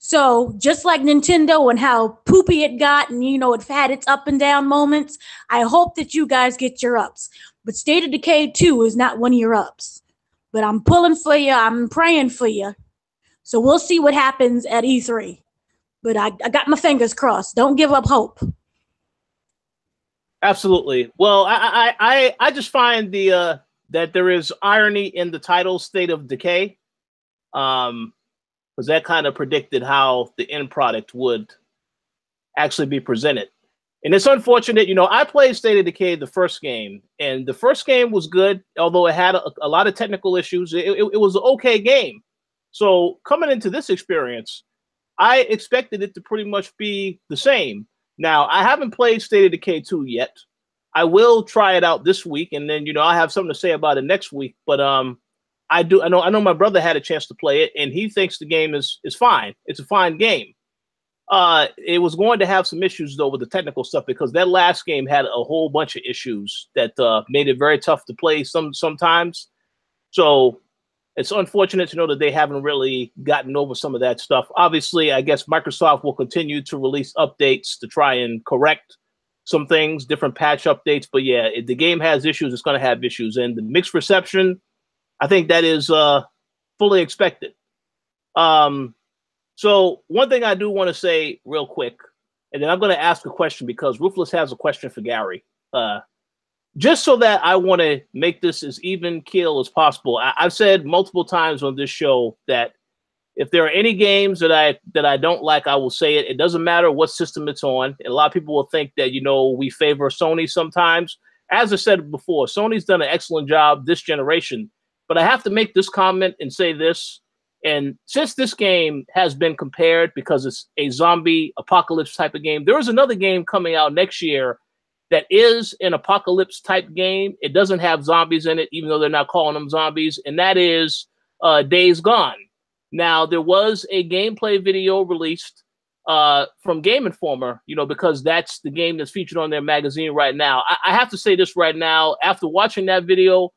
So just like Nintendo and how poopy it got and, it had its up and down moments, I hope that you guys get your ups. But State of Decay 2 is not one of your ups. But I'm pulling for you. I'm praying for you. So we'll see what happens at E3. But I got my fingers crossed. Don't give up hope. Absolutely. Well, I just find that there is irony in the title State of Decay. Because that kind of predicted how the end product would actually be presented. And it's unfortunate, I played State of Decay, the first game, and the first game was good, although it had a lot of technical issues. It was an okay game. So coming into this experience, I expected it to pretty much be the same. Now, I haven't played State of Decay 2 yet. I will try it out this week, and then, I'll have something to say about it next week. But I know my brother had a chance to play it, and he thinks the game is fine. It's a fine game. It was going to have some issues, though, with the technical stuff, because that last game had a whole bunch of issues that made it very tough to play sometimes. So it's unfortunate to know that they haven't really gotten over some of that stuff. Obviously, I guess Microsoft will continue to release updates to try and correct some things, different patch updates. But yeah, if the game has issues, it's going to have issues. And the mixed reception, I think that is fully expected. So one thing I do want to say real quick, and then I'm going to ask a question because Ruthless has a question for Gary. Just so that I want to make this as even keel as possible. I've said multiple times on this show that if there are any games that I don't like, I will say it. It doesn't matter what system it's on. And a lot of people will think that, we favor Sony sometimes. As I said before, Sony's done an excellent job this generation. But I have to make this comment and say this. And since this game has been compared because it's a zombie apocalypse type of game, there is another game coming out next year that is an apocalypse type game. It doesn't have zombies in it, even though they're not calling them zombies. And that is Days Gone. Now, there was a gameplay video released from Game Informer, because that's the game that's featured on their magazine right now. I have to say this right now. After watching that video,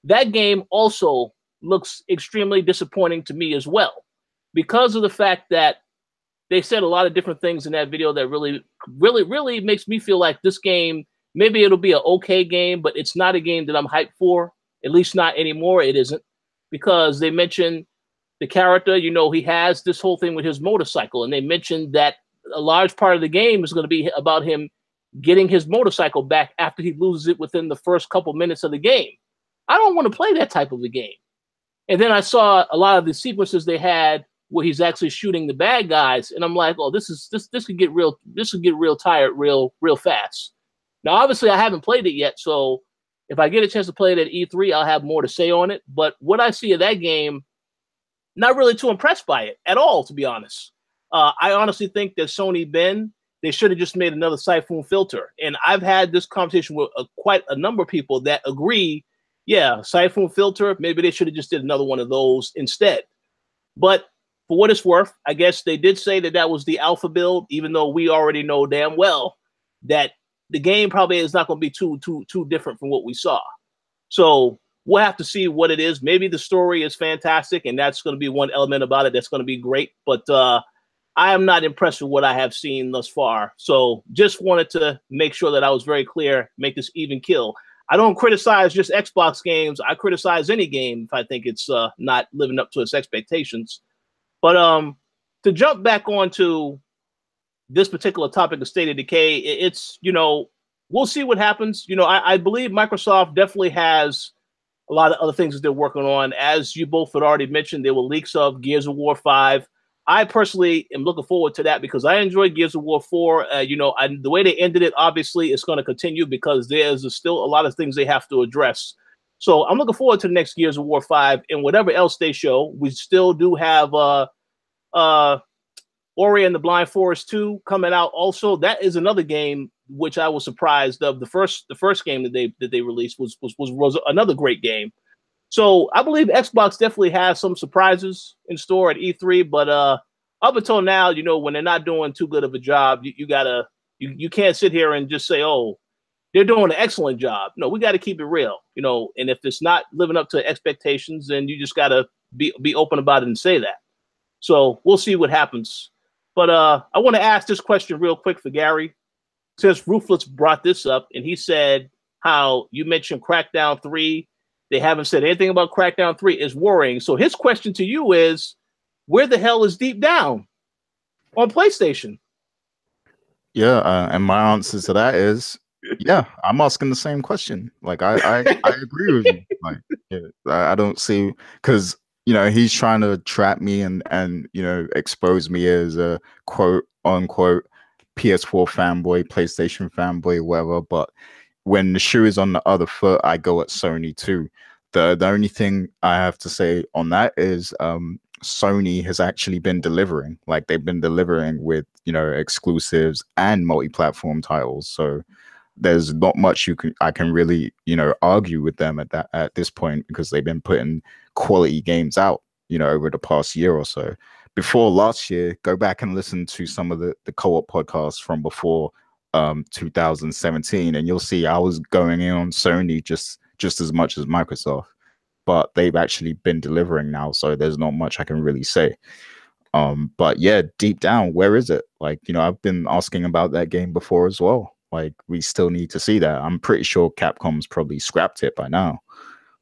that game also looks extremely disappointing to me as well, because of the fact that they said a lot of different things in that video that really makes me feel like this game, maybe it'll be an okay game, but it's not a game that I'm hyped for, at least not anymore. It isn't, because they mentioned the character, he has this whole thing with his motorcycle, and they mentioned that a large part of the game is going to be about him getting his motorcycle back after he loses it within the first couple minutes of the game. I don't want to play that type of a game. And then I saw a lot of the sequences they had where he's actually shooting the bad guys, and I'm like, oh, this could get real. This could get real tired real fast. Now, obviously, I haven't played it yet, so if I get a chance to play it at E3, I'll have more to say on it. But what I see of that game, not really too impressed by it at all, to be honest. I honestly think that Sony Ben, they should have just made another Siphon filter. And I've had this conversation with quite a number of people that agree, yeah, Siphon filter, maybe they should have just did another one of those instead. But for what it's worth, I guess they did say that that was the alpha build, even though we already know damn well that the game probably is not going to be too different from what we saw. So we'll have to see what it is. Maybe the story is fantastic, and that's going to be one element about it that's going to be great. But I am not impressed with what I have seen thus far. So just wanted to make sure that I was very clear, make this even kill. I don't criticize just Xbox games. I criticize any game if I think it's not living up to its expectations. But to jump back onto this particular topic of State of Decay, it's, you know, we'll see what happens. You know, I believe Microsoft definitely has a lot of other things that they're working on. As you both had already mentioned, there were leaks of Gears of War 5. I personally am looking forward to that because I enjoyed Gears of War 4. You know, the way they ended it, obviously, it's going to continue because there's still a lot of things they have to address. So I'm looking forward to the next Gears of War 5 and whatever else they show. We still do have Ori and the Blind Forest 2 coming out also. That is another game which I was surprised of. The first game that they released was another great game. So I believe Xbox definitely has some surprises in store at E3, but up until now, you know, when they're not doing too good of a job, you can't sit here and just say, oh, they're doing an excellent job. No, we got to keep it real, you know, and if it's not living up to expectations, then you just got to be open about it and say that. So we'll see what happens. But I want to ask this question real quick for Gary, since Ruthless brought this up, and he said how you mentioned Crackdown 3. They haven't said anything about Crackdown 3. Is worrying. So his question to you is, where the hell is Deep Down on PlayStation? Yeah, and my answer to that is, yeah, I'm asking the same question. Like, I agree with you. Like, yeah, I don't see, because, you know, he's trying to trap me and you know, expose me as a quote unquote PS4 fanboy, PlayStation fanboy, whatever. But when the shoe is on the other foot, I go at Sony too. The only thing I have to say on that is Sony has actually been delivering. Like, they've been delivering with, you know, exclusives and multi-platform titles. So there's not much I can really, you know, argue with them at this point, because they've been putting quality games out, you know, over the past year or so. Before last year, go back and listen to some of the co-op podcasts from before 2017, and you'll see I was going in on Sony just as much as Microsoft, but they've actually been delivering now, so there's not much I can really say. But yeah, Deep Down, where is it? Like, you know, I've been asking about that game before as well. Like, we still need to see that. I'm pretty sure Capcom's probably scrapped it by now,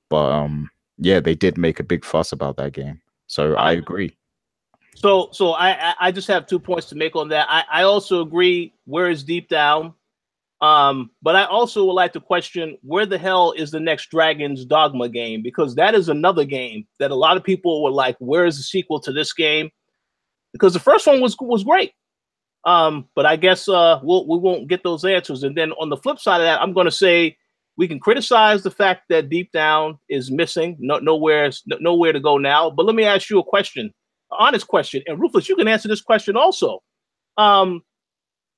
but yeah, they did make a big fuss about that game, so I agree. So I just have 2 points to make on that. I also agree, where is Deep Down? But I also would like to question, where the hell is the next Dragon's Dogma game? Because that is another game that a lot of people were like, where is the sequel to this game? Because the first one was great. But I guess we won't get those answers. And then on the flip side of that, I'm going to say we can criticize the fact that Deep Down is missing, nowhere to go now. But let me ask you a question, an honest question. And Ruthless, you can answer this question also.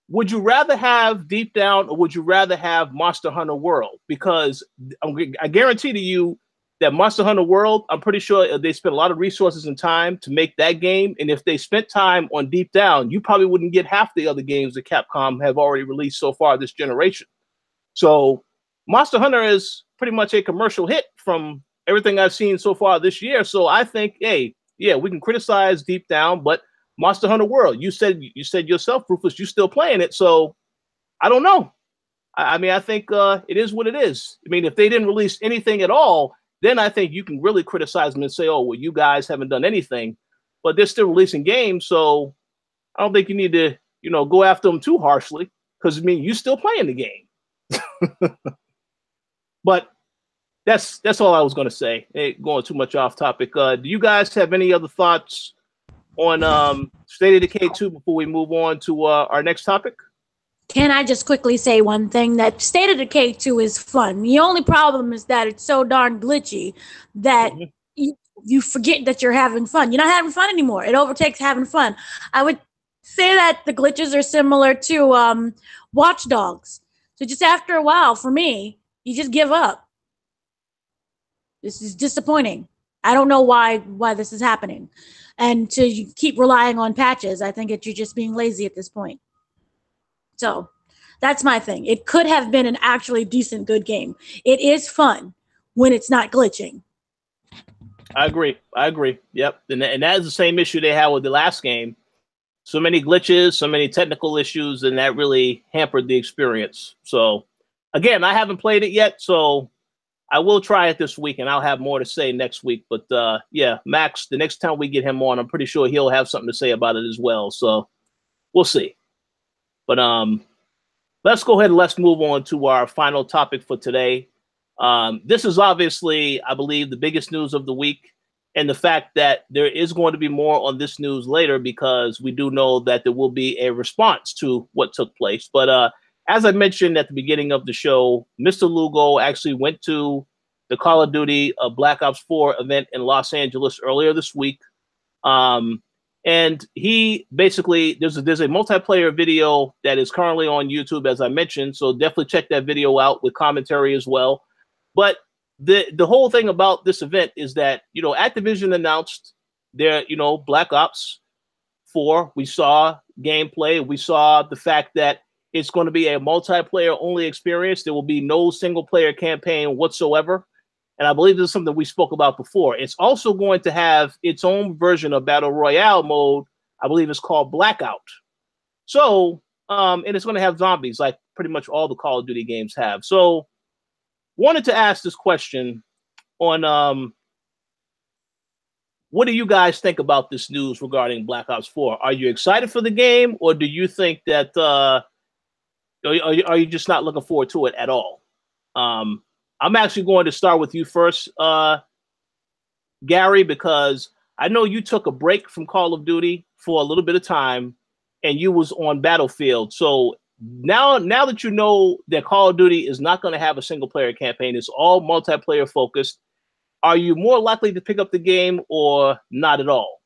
Would you rather have Deep Down, or would you rather have Monster Hunter World? Because I guarantee to you that Monster Hunter World, I'm pretty sure they spent a lot of resources and time to make that game. And if they spent time on Deep Down, you probably wouldn't get half the other games that Capcom have already released so far this generation. So Monster Hunter is pretty much a commercial hit from everything I've seen so far this year. So I think, hey, yeah, we can criticize Deep Down, but Monster Hunter World, you said yourself, Rufus, you still playing it. So I don't know. I mean, I think it is what it is. I mean, if they didn't release anything at all, then I think you can really criticize them and say, oh, well, you guys haven't done anything. But they're still releasing games, so I don't think you need to, you know, go after them too harshly, because, I mean, you're still playing the game. But that's all I was going to say. Ain't going too much off topic. Do you guys have any other thoughts on State of Decay 2 before we move on to our next topic? Can I just quickly say one thing? That State of Decay 2 is fun. The only problem is that it's so darn glitchy that you forget that you're having fun. You're not having fun anymore. It overtakes having fun. I would say that the glitches are similar to Watch Dogs. So just after a while, for me, you just give up. This is disappointing. I don't know why this is happening. And to keep relying on patches, I think you're just being lazy at this point. So that's my thing. It could have been an actually decent, good game. It is fun when it's not glitching. I agree. Yep. And that is the same issue they had with the last game. So many glitches, so many technical issues, and that really hampered the experience. So, again, I haven't played it yet, so I will try it this week, and I'll have more to say next week. But, yeah, Max, the next time we get him on, I'm pretty sure he'll have something to say about it as well. So we'll see. But let's go ahead and let's move on to our final topic for today. This is obviously, I believe, the biggest news of the week, and the fact that there is going to be more on this news later because we do know that there will be a response to what took place. But as I mentioned at the beginning of the show, Mr. Lugo actually went to the Call of Duty Black Ops 4 event in Los Angeles earlier this week. And he basically, there's a multiplayer video that is currently on YouTube, as I mentioned. So definitely check that video out with commentary as well. But the whole thing about this event is that, Activision announced their, Black Ops 4. We saw gameplay. We saw the fact that it's going to be a multiplayer only experience. There will be no single player campaign whatsoever. And I believe this is something we spoke about before. It's also going to have its own version of Battle Royale mode. I believe it's called Blackout. So, and it's going to have zombies like pretty much all the Call of Duty games have. So, wanted to ask this question on what do you guys think about this news regarding Black Ops 4? Are you excited for the game, or do you think that are you just not looking forward to it at all? I'm actually going to start with you first, Gary, because I know you took a break from Call of Duty for a little bit of time, and you was on Battlefield. So now that you know that Call of Duty is not going to have a single-player campaign, it's all multiplayer focused, are you more likely to pick up the game or not at all?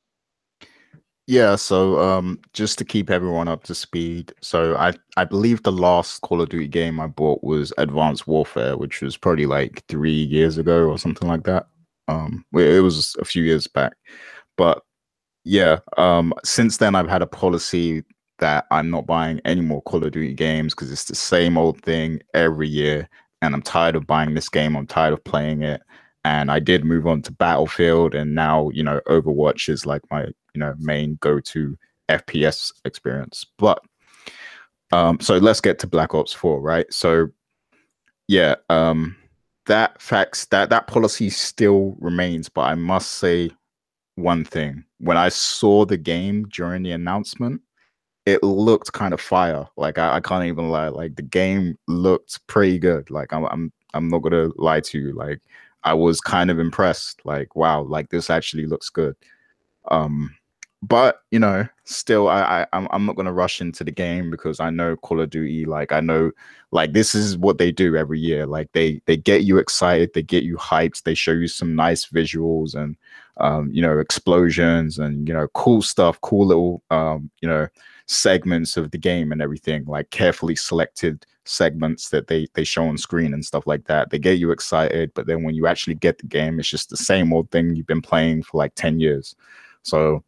Yeah, so just to keep everyone up to speed, so I believe the last Call of Duty game I bought was Advanced Warfare, which was probably like 3 years ago or something like that. It was a few years back. But yeah, since then I've had a policy that I'm not buying any more Call of Duty games because it's the same old thing every year, and I'm tired of buying this game. I'm tired of playing it. And I did move on to Battlefield, and now, Overwatch is like my, main go-to FPS experience. But so let's get to Black Ops 4, right? So yeah, that policy still remains, but I must say one thing. When I saw the game during the announcement, it looked kind of fire. Like I can't even lie. Like the game looked pretty good. Like I'm not gonna lie to you. Like I was kind of impressed. Like, wow, like this actually looks good. But still, I'm not gonna rush into the game because I know Call of Duty. Like I know, like this is what they do every year. Like they get you excited, they get you hyped, they show you some nice visuals and explosions and cool stuff, cool little segments of the game and everything, like carefully selected segments that they show on screen and stuff like that. They get you excited, but then when you actually get the game, it's just the same old thing you've been playing for like 10 years. So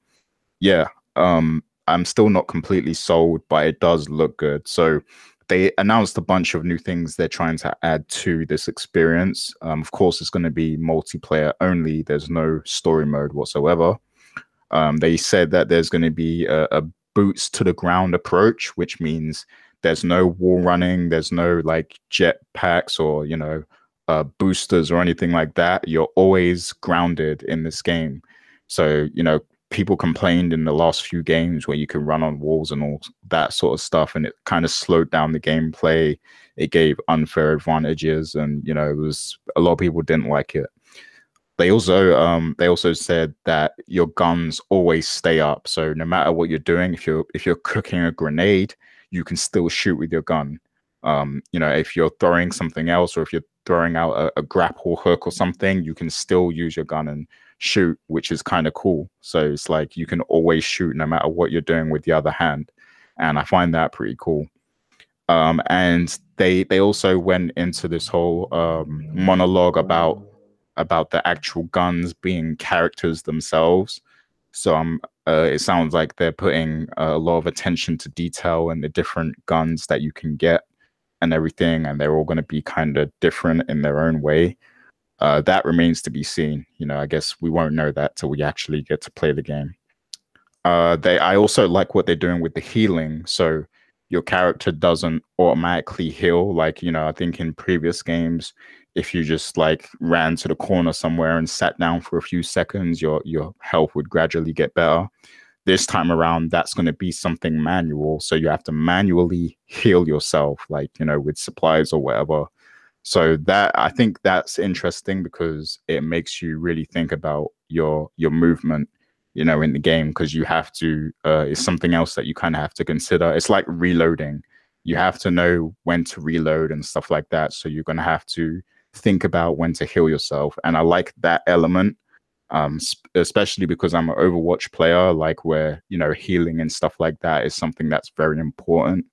yeah, I'm still not completely sold, but it does look good. So they announced a bunch of new things they're trying to add to this experience. Of course, it's going to be multiplayer only. There's no story mode whatsoever. They said that there's going to be a boots to the ground approach, which means there's no wall running, there's no like jet packs or boosters or anything like that. You're always grounded in this game. So people complained in the last few games where you can run on walls and all that sort of stuff, and it kind of slowed down the gameplay. It gave unfair advantages, and it was a lot of people didn't like it. They also said that your guns always stay up, so no matter what you're doing, if you're cooking a grenade, you can still shoot with your gun. If you're throwing something else, or if you're throwing out a grapple hook or something, you can still use your gun and shoot, which is kind of cool. So it's like you can always shoot no matter what you're doing with the other hand, and I find that pretty cool. And they also went into this whole monologue about the actual guns being characters themselves. So it sounds like they're putting a lot of attention to detail and the different guns that you can get and everything, and they're all going to be kind of different in their own way. That remains to be seen. I guess we won't know that till we actually get to play the game. I also like what they're doing with the healing. So your character doesn't automatically heal. Like, I think in previous games, if you just like ran to the corner somewhere and sat down for a few seconds, your health would gradually get better. This time around, that's going to be something manual. So you have to manually heal yourself, like, with supplies or whatever. So I think that's interesting because it makes you really think about your movement, in the game, because you have to, it's something else that you kind of have to consider. It's like reloading. You have to know when to reload and stuff like that. So you're going to have to think about when to heal yourself. And I like that element, especially because I'm an Overwatch player, like where, healing and stuff like that is something that's very important.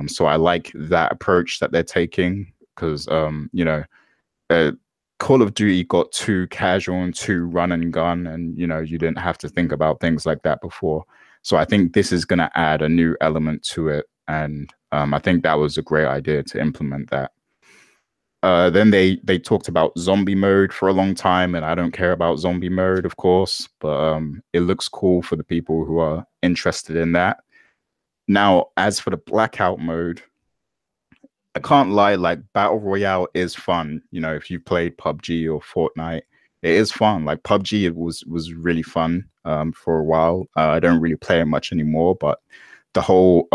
So I like that approach that they're taking because, Call of Duty got too casual and too run and gun, and you didn't have to think about things like that before. So I think this is going to add a new element to it, and I think that was a great idea to implement that. Then they talked about zombie mode for a long time, and I don't care about zombie mode, of course, but it looks cool for the people who are interested in that. Now, as for the blackout mode, I can't lie, like Battle Royale is fun. If you played PUBG or Fortnite, it is fun. Like PUBG, it was really fun for a while. I don't really play it much anymore, but the whole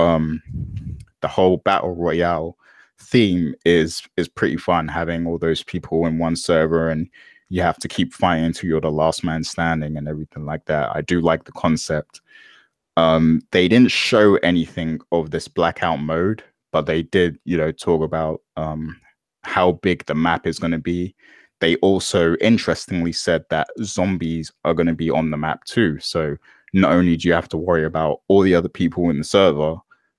Battle Royale theme is pretty fun, having all those people in one server and you have to keep fighting until you're the last man standing and everything like that. I do like the concept. They didn't show anything of this blackout mode, but they did, talk about how big the map is going to be. They also interestingly said that zombies are going to be on the map too. So not only do you have to worry about all the other people in the server,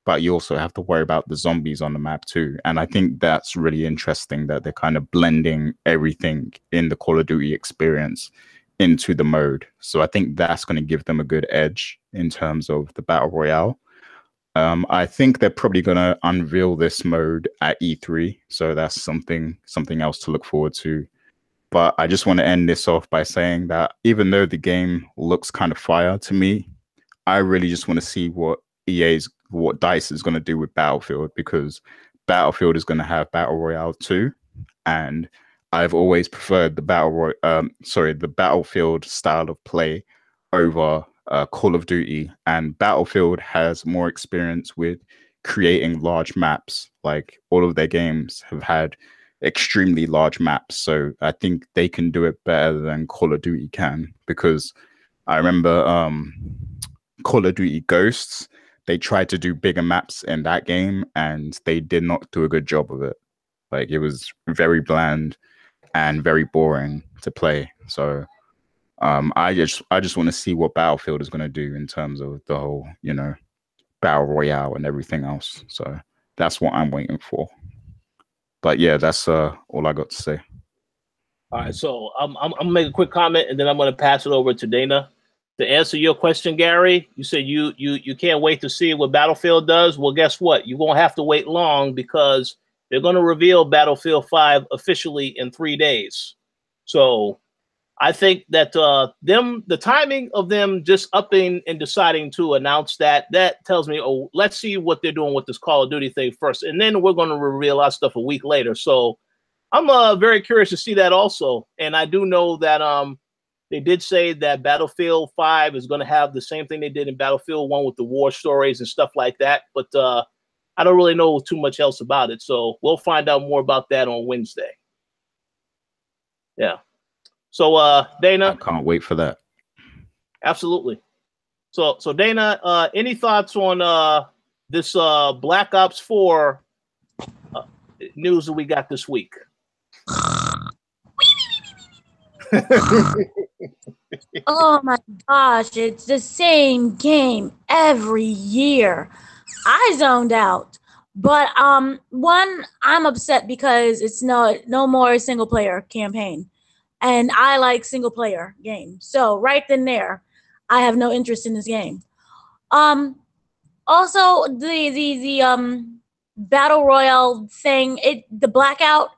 but you also have to worry about the zombies on the map too. And I think that's really interesting that they're kind of blending everything in the Call of Duty experience into the mode. So I think that's going to give them a good edge in terms of the Battle Royale. I think they're probably going to unveil this mode at E3. So that's something else to look forward to. But I just want to end this off by saying that even though the game looks kind of fire to me, I really just want to see what DICE is going to do with Battlefield, because Battlefield is going to have Battle Royale 2, and I've always preferred the Battlefield style of play over Call of Duty, and Battlefield has more experience with creating large maps. Like all of their games have had extremely large maps, so I think they can do it better than Call of Duty can, because I remember Call of Duty Ghosts, they tried to do bigger maps in that game and they did not do a good job of it. Like it was very bland and very boring to play. So I just want to see what Battlefield is going to do in terms of the whole, Battle Royale and everything else. So that's what I'm waiting for. But yeah, that's all I got to say. All right, so I'm gonna make a quick comment and then I'm gonna pass it over to Dana. To answer your question, Gary, you said you can't wait to see what Battlefield does. Well, guess what? You won't have to wait long, because they're going to reveal Battlefield 5 officially in 3 days. So I think that the timing of them just upping and deciding to announce that tells me, oh, let's see what they're doing with this Call of Duty thing first, and then we're going to reveal our stuff a week later. So I'm very curious to see that also. And I do know that They did say that Battlefield 5 is going to have the same thing they did in Battlefield 1 with the war stories and stuff like that. But I don't really know too much else about it. So we'll find out more about that on Wednesday. Yeah. So Dana, I can't wait for that. Absolutely. So Dana, any thoughts on this Black Ops 4 news that we got this week? Oh my gosh, it's the same game every year. I zoned out. But one, I'm upset because it's no more single player campaign. And I like single player games. So right then there, I have no interest in this game. Also the battle royale thing, the blackout,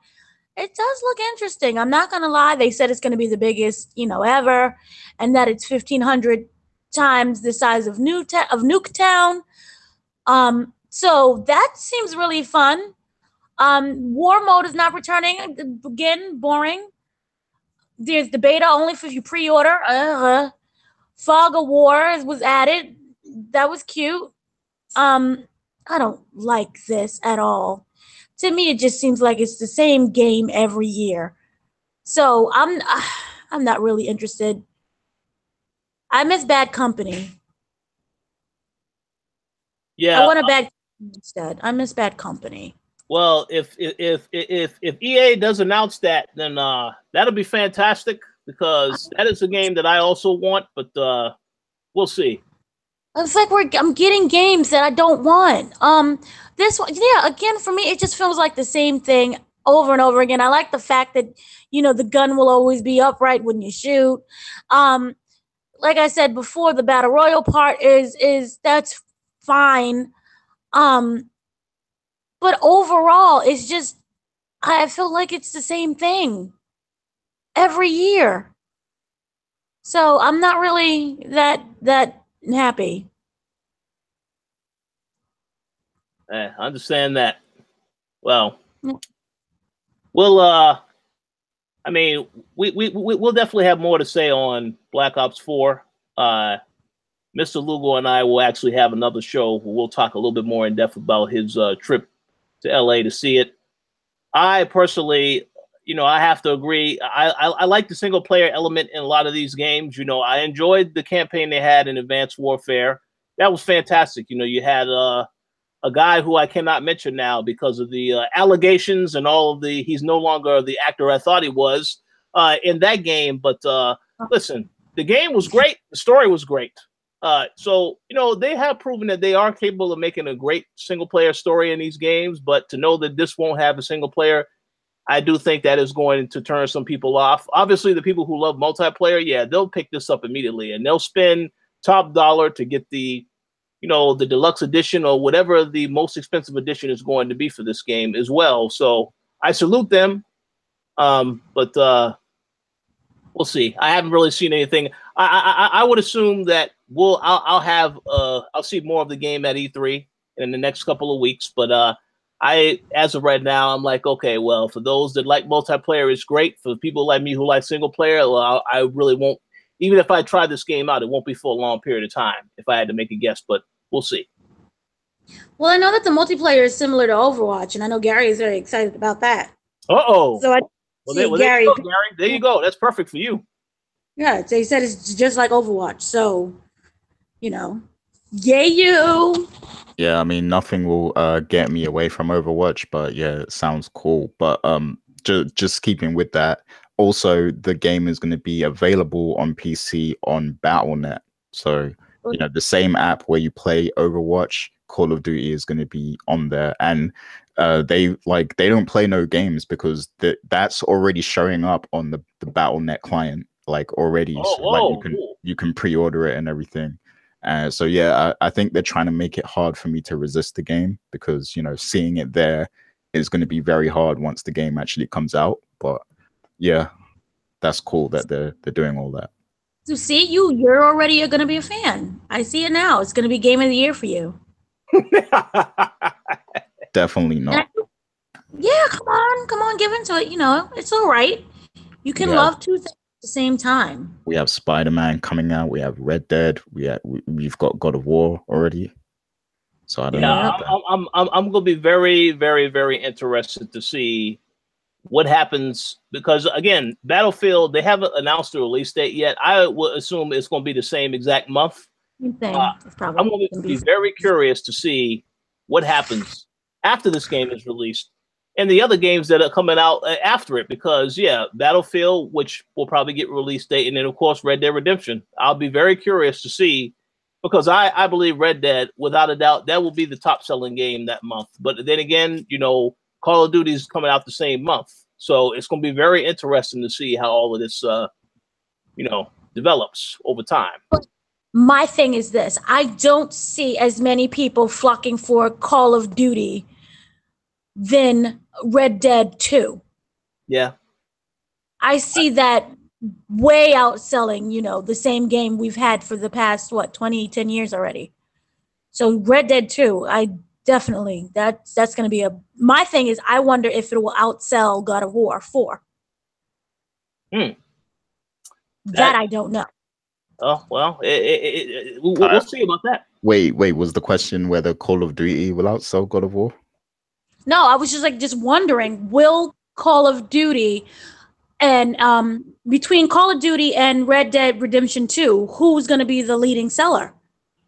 it does look interesting. I'm not gonna lie. They said it's gonna be the biggest, ever, and that it's 1,500 times the size of Nuketown. So that seems really fun. War mode is not returning. Again, boring. There's the beta only if you pre-order. Fog of War was added. That was cute. I don't like this at all. To me, it just seems like it's the same game every year. So I'm not really interested. I miss Bad Company. Yeah, I want a bad instead. I miss Bad Company. Well, if EA does announce that, then that'll be fantastic because that is a game that I also want. But we'll see. It's like I'm getting games that I don't want. This one, yeah. Again, for me, it just feels like the same thing over and over again. I like the fact that the gun will always be upright when you shoot. Like I said before, the battle royal part is that's fine. But overall, it's just I feel like it's the same thing every year. So I'm not really that happy. I understand that. Well, we'll I mean, we'll definitely have more to say on Black Ops 4. Mr. Lugo and I will actually have another show where we'll talk a little bit more in depth about his trip to LA to see it. I personally, I have to agree. I like the single player element in a lot of these games. I enjoyed the campaign they had in Advanced Warfare. That was fantastic. You had a guy who I cannot mention now because of the allegations and all of he's no longer the actor I thought he was in that game. But listen, the game was great. The story was great. So, they have proven that they are capable of making a great single player story in these games, but to know that this won't have a single player, I do think that is going to turn some people off. Obviously, the people who love multiplayer, yeah, they'll pick this up immediately and they'll spend top dollar to get the deluxe edition or whatever the most expensive edition is going to be for this game as well. So I salute them. But we'll see. I haven't really seen anything. I would assume that I'll see more of the game at E3 in the next couple of weeks. But as of right now, I'm like, okay, well, for those that like multiplayer, it's great. For people like me who like single player, well, I really won't. Even if I try this game out, it won't be for a long period of time if I had to make a guess. But we'll see. Well, I know that the multiplayer is similar to Overwatch, and I know Gary is very excited about that. Uh-oh. So there you go, Gary. There you go. That's perfect for you. Yeah, they said it's just like Overwatch. So, yay you. Yeah, I mean, nothing will get me away from Overwatch, but yeah, it sounds cool. But just keeping with that, also the game is going to be available on PC on Battle.net. So, the same app where you play Overwatch, Call of Duty is going to be on there. And they don't play no games because that's already showing up on the Battle.net client already. Oh, so, you can pre-order it and everything. So yeah, I think they're trying to make it hard for me to resist the game because seeing it there is going to be very hard once the game actually comes out. But yeah, that's cool that they're doing all that. So see, you're already going to be a fan. I see it now. It's going to be game of the year for you. Definitely not. Yeah, come on, give into it. It's all right. You can love two things the same time. We have Spider-Man coming out. We have Red Dead. We've got God of War already. So I don't know. I'm going to be very, very, very interested to see what happens, because again, Battlefield, they haven't announced the release date yet. I would assume it's going to be the same exact month. I'm going to be very curious to see what happens after this game is released and the other games that are coming out after it, because Battlefield, which will probably get release date, and then of course Red Dead Redemption. I'll be very curious to see, because I believe Red Dead, without a doubt, that will be the top selling game that month. But then again, Call of Duty is coming out the same month. So it's going to be very interesting to see how all of this, develops over time. My thing is this. I don't see as many people flocking for Call of Duty than Red Dead 2. Yeah. I see that way outselling, the same game we've had for the past, 10 years already. So Red Dead 2, I definitely, that's going to be my thing is, I wonder if it will outsell God of War 4. That I don't know. Oh, well, we'll see about that. Wait, was the question whether Call of Duty will outsell God of War? No, I was just wondering, will Call of Duty and between Call of Duty and Red Dead Redemption 2, who's going to be the leading seller?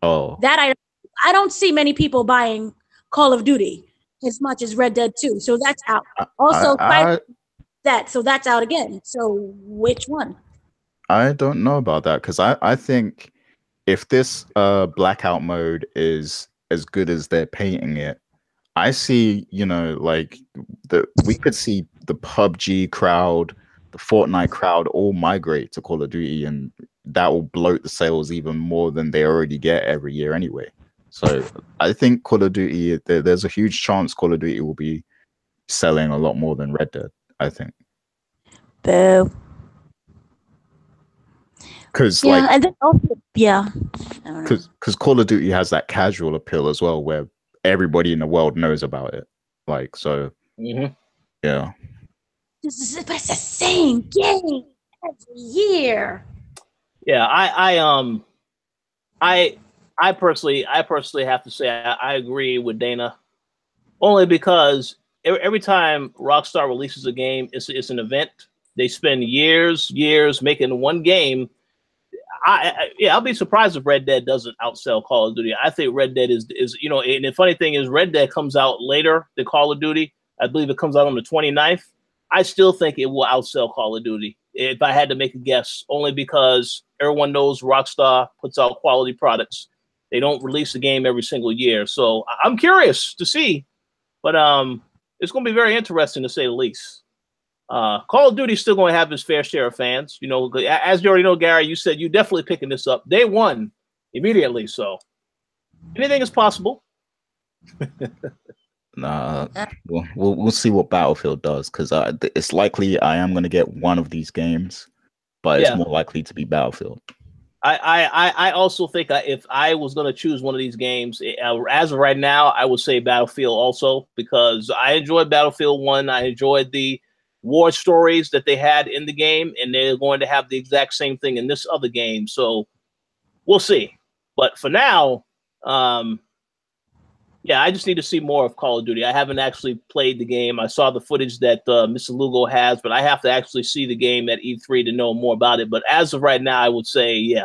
Oh. That I don't see many people buying Call of Duty as much as Red Dead 2. So that's out. Also, so that's out again. So which one? I don't know about that, because I think if this blackout mode is as good as they're painting it, I see, we could see the PUBG crowd, the Fortnite crowd all migrate to Call of Duty, and that will bloat the sales even more than they already get every year anyway. So I think Call of Duty, there's a huge chance Call of Duty will be selling a lot more than Red Dead, I think. Boo. Because because Call of Duty has that casual appeal as well, where everybody in the world knows about it. Yeah. But it's the same game every year. Yeah, I personally have to say I agree with Dana, only because every time Rockstar releases a game, it's an event. They spend years making one game. I'll be surprised if Red Dead doesn't outsell Call of Duty. I think Red Dead is and the funny thing is Red Dead comes out later than Call of Duty. I believe it comes out on the 29th. I still think it will outsell Call of Duty if I had to make a guess, only because everyone knows Rockstar puts out quality products. They don't release a game every single year. So I'm curious to see, but it's going to be very interesting to say the least. Call of Duty is still going to have his fair share of fans. As you already know, Gary, you said you're definitely picking this up. Day one, immediately. So anything is possible. We'll see what Battlefield does, because it's likely I am going to get one of these games, but it's more likely to be Battlefield. I also think if I was going to choose one of these games, as of right now, I would say Battlefield also, because I enjoyed Battlefield 1. I enjoyed the war stories that they had in the game, and they're going to have the exact same thing in this other game. So we'll see. But for now, I just need to see more of Call of Duty. I haven't actually played the game. I saw the footage that Mr. Lugo has, but I have to actually see the game at E3 to know more about it. But as of right now, I would say,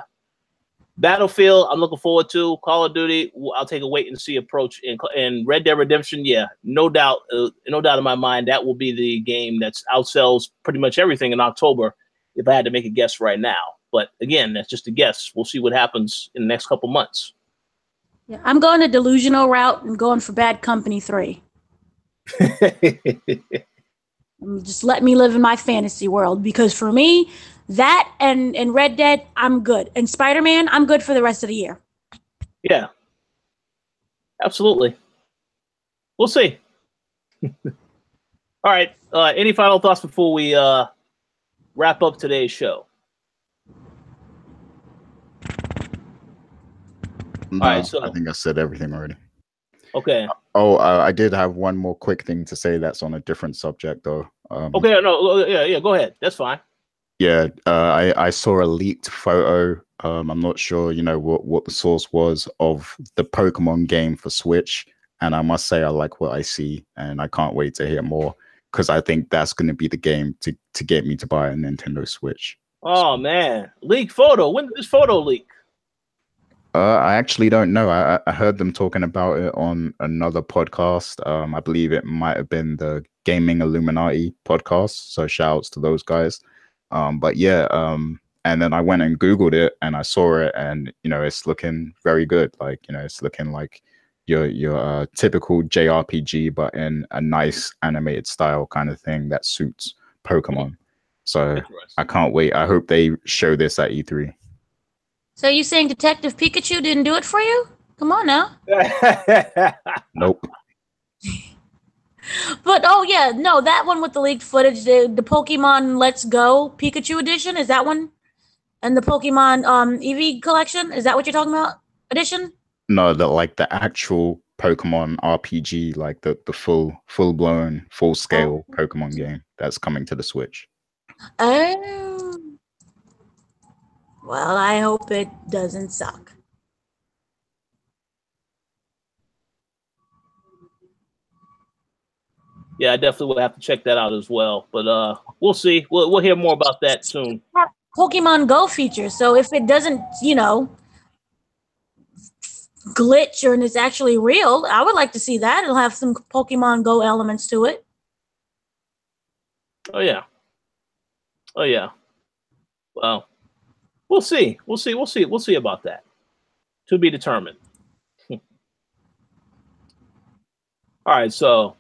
Battlefield, I'm looking forward to. Call of Duty, I'll take a wait-and-see approach. And Red Dead Redemption, no doubt in my mind, that will be the game that outsells pretty much everything in October, if I had to make a guess right now. But again, that's just a guess. We'll see what happens in the next couple months. Yeah, I'm going a delusional route and going for Bad Company 3. Just let me live in my fantasy world, because for me, that and Red Dead, I'm good. And Spider-Man, I'm good for the rest of the year. Yeah. Absolutely. We'll see. All right. Any final thoughts before we wrap up today's show? No, I think I said everything already. Okay. I did have one more quick thing to say that's on a different subject, though. Okay, no, yeah, go ahead. That's fine. Yeah, I saw a leaked photo. I'm not sure, what the source was of the Pokemon game for Switch, and I must say I like what I see, and I can't wait to hear more because I think that's going to be the game to get me to buy a Nintendo Switch. Oh man, leak photo. When did this photo leak? I actually don't know. I heard them talking about it on another podcast. I believe it might have been the Gaming Illuminati podcast. So shout outs to those guys. But yeah, and then I went and Googled it and I saw it, and it's looking very good. Like, it's looking like your typical JRPG, but in a nice animated style kind of thing that suits Pokemon. So I can't wait. I hope they show this at E3. So you saying Detective Pikachu didn't do it for you? Come on now. Nope. But oh yeah, no, that one with the leaked footage, the Pokemon Let's Go Pikachu edition, is that one? And the Pokemon Eevee collection, is that what you're talking about? Edition? No, the actual Pokemon RPG, like the full blown, full scale Pokemon game that's coming to the Switch. Oh. Well, I hope it doesn't suck. Yeah, I definitely will have to check that out as well. But we'll see. We'll hear more about that soon. Pokemon Go feature. So if it doesn't, glitch or it's actually real, I would like to see that. It'll have some Pokemon Go elements to it. Oh yeah. Well, we'll see. We'll see about that. To be determined. All right, so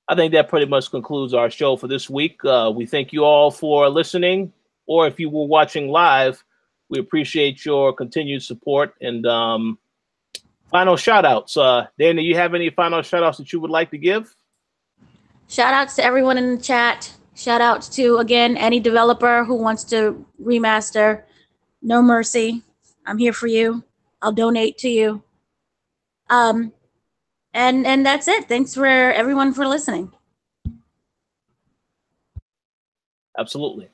I think that pretty much concludes our show for this week. We thank you all for listening, or if you were watching live, we appreciate your continued support. And final shout outs. Dana, you have any final shout outs that you would like to give? Shout outs to everyone in the chat. Shout outs to, again, any developer who wants to remaster. No mercy. I'm here for you. I'll donate to you. And that's it. Thanks for everyone for listening. Absolutely.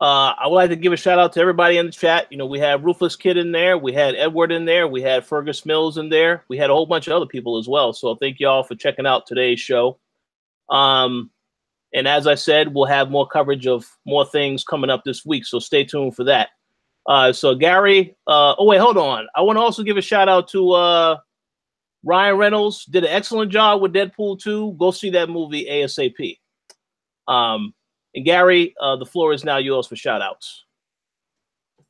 I would like to give a shout out to everybody in the chat. We had Ruthless Kid in there. We had Edward in there. We had Fergus Mills in there. We had a whole bunch of other people as well. So thank you all for checking out today's show. And as I said, we'll have more coverage of more things coming up this week. So stay tuned for that. So Gary, oh wait, hold on. I want to also give a shout out to Ryan Reynolds. Did an excellent job with Deadpool 2. Go see that movie ASAP. And Gary, the floor is now yours for shout outs.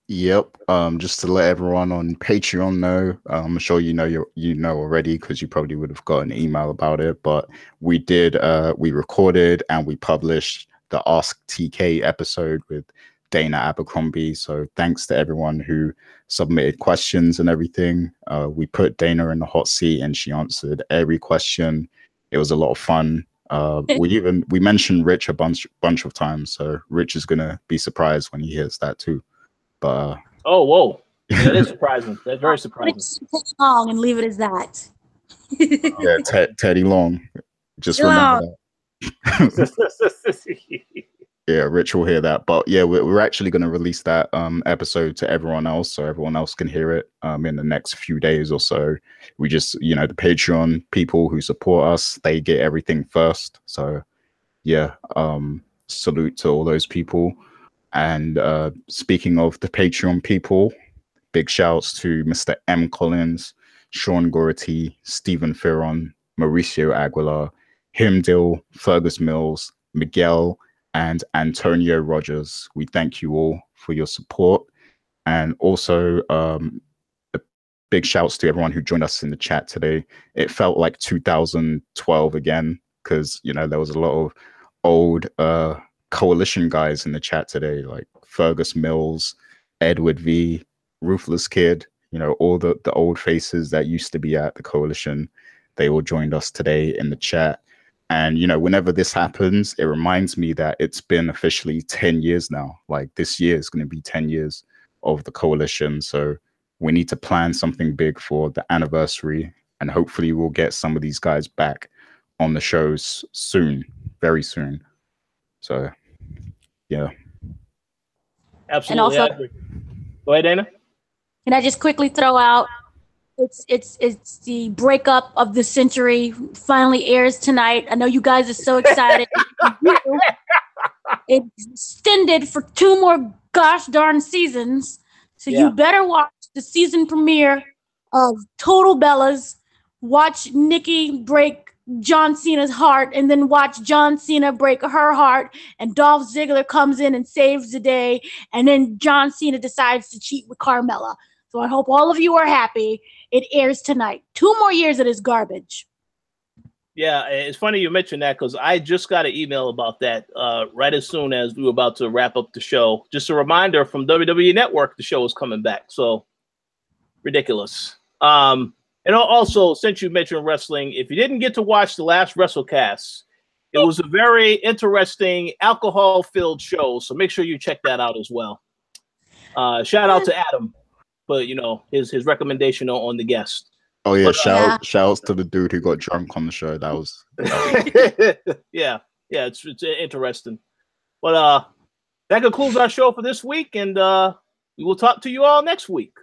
Yep. Just to let everyone on Patreon know, I'm sure you know already because you probably would have got an email about it. But we recorded and we published the Ask TK episode with Dana Abercrombie. So thanks to everyone who submitted questions and everything. We put Dana in the hot seat and she answered every question. It was a lot of fun. We mentioned Rich a bunch of times, so Rich is gonna be surprised when he hears that too. But oh, whoa, that is surprising. That's very surprising. Long and leave it as that. Yeah, Teddy Long. Just remember that. Yeah, Rich will hear that. But yeah, we're actually going to release that episode to everyone else, so everyone else can hear it in the next few days or so. We just, the Patreon people who support us, they get everything first. So yeah, salute to all those people. And speaking of the Patreon people, big shouts to Mr. M. Collins, Sean Gority, Stephen Ferron, Mauricio Aguilar, Himdil, Fergus Mills, Miguel, and Antonio Rogers. We thank you all for your support. And also big shouts to everyone who joined us in the chat today. It felt like 2012 again, because, there was a lot of old Koalition guys in the chat today, like Fergus Mills, Edward V, Ruthless Kid, all the old faces that used to be at the Koalition. They all joined us today in the chat. And, whenever this happens, it reminds me that it's been officially 10 years now. Like this year is going to be 10 years of the Koalition. So we need to plan something big for the anniversary. And hopefully we'll get some of these guys back on the shows soon, very soon. So, yeah. Absolutely. And also, go ahead, Dana. can I just quickly throw out? It's the breakup of the century finally airs tonight. I know you guys are so excited. It's extended for 2 more gosh darn seasons. So you better watch the season premiere of Total Bellas. Watch Nikki break John Cena's heart, and then watch John Cena break her heart, and Dolph Ziggler comes in and saves the day, and then John Cena decides to cheat with Carmella. So I hope all of you are happy. It airs tonight. 2 more years of this garbage. Yeah, it's funny you mentioned that because I just got an email about that right as soon as we were about to wrap up the show. Just a reminder from WWE Network, the show is coming back. So ridiculous. And also, since you mentioned wrestling, if you didn't get to watch the last WrestleCast, it was a very interesting alcohol-filled show. So make sure you check that out as well. Shout out to Adam for his recommendation on the guest. Oh yeah, shouts to the dude who got drunk on the show. That was yeah, it's interesting. But that concludes our show for this week, and we will talk to you all next week.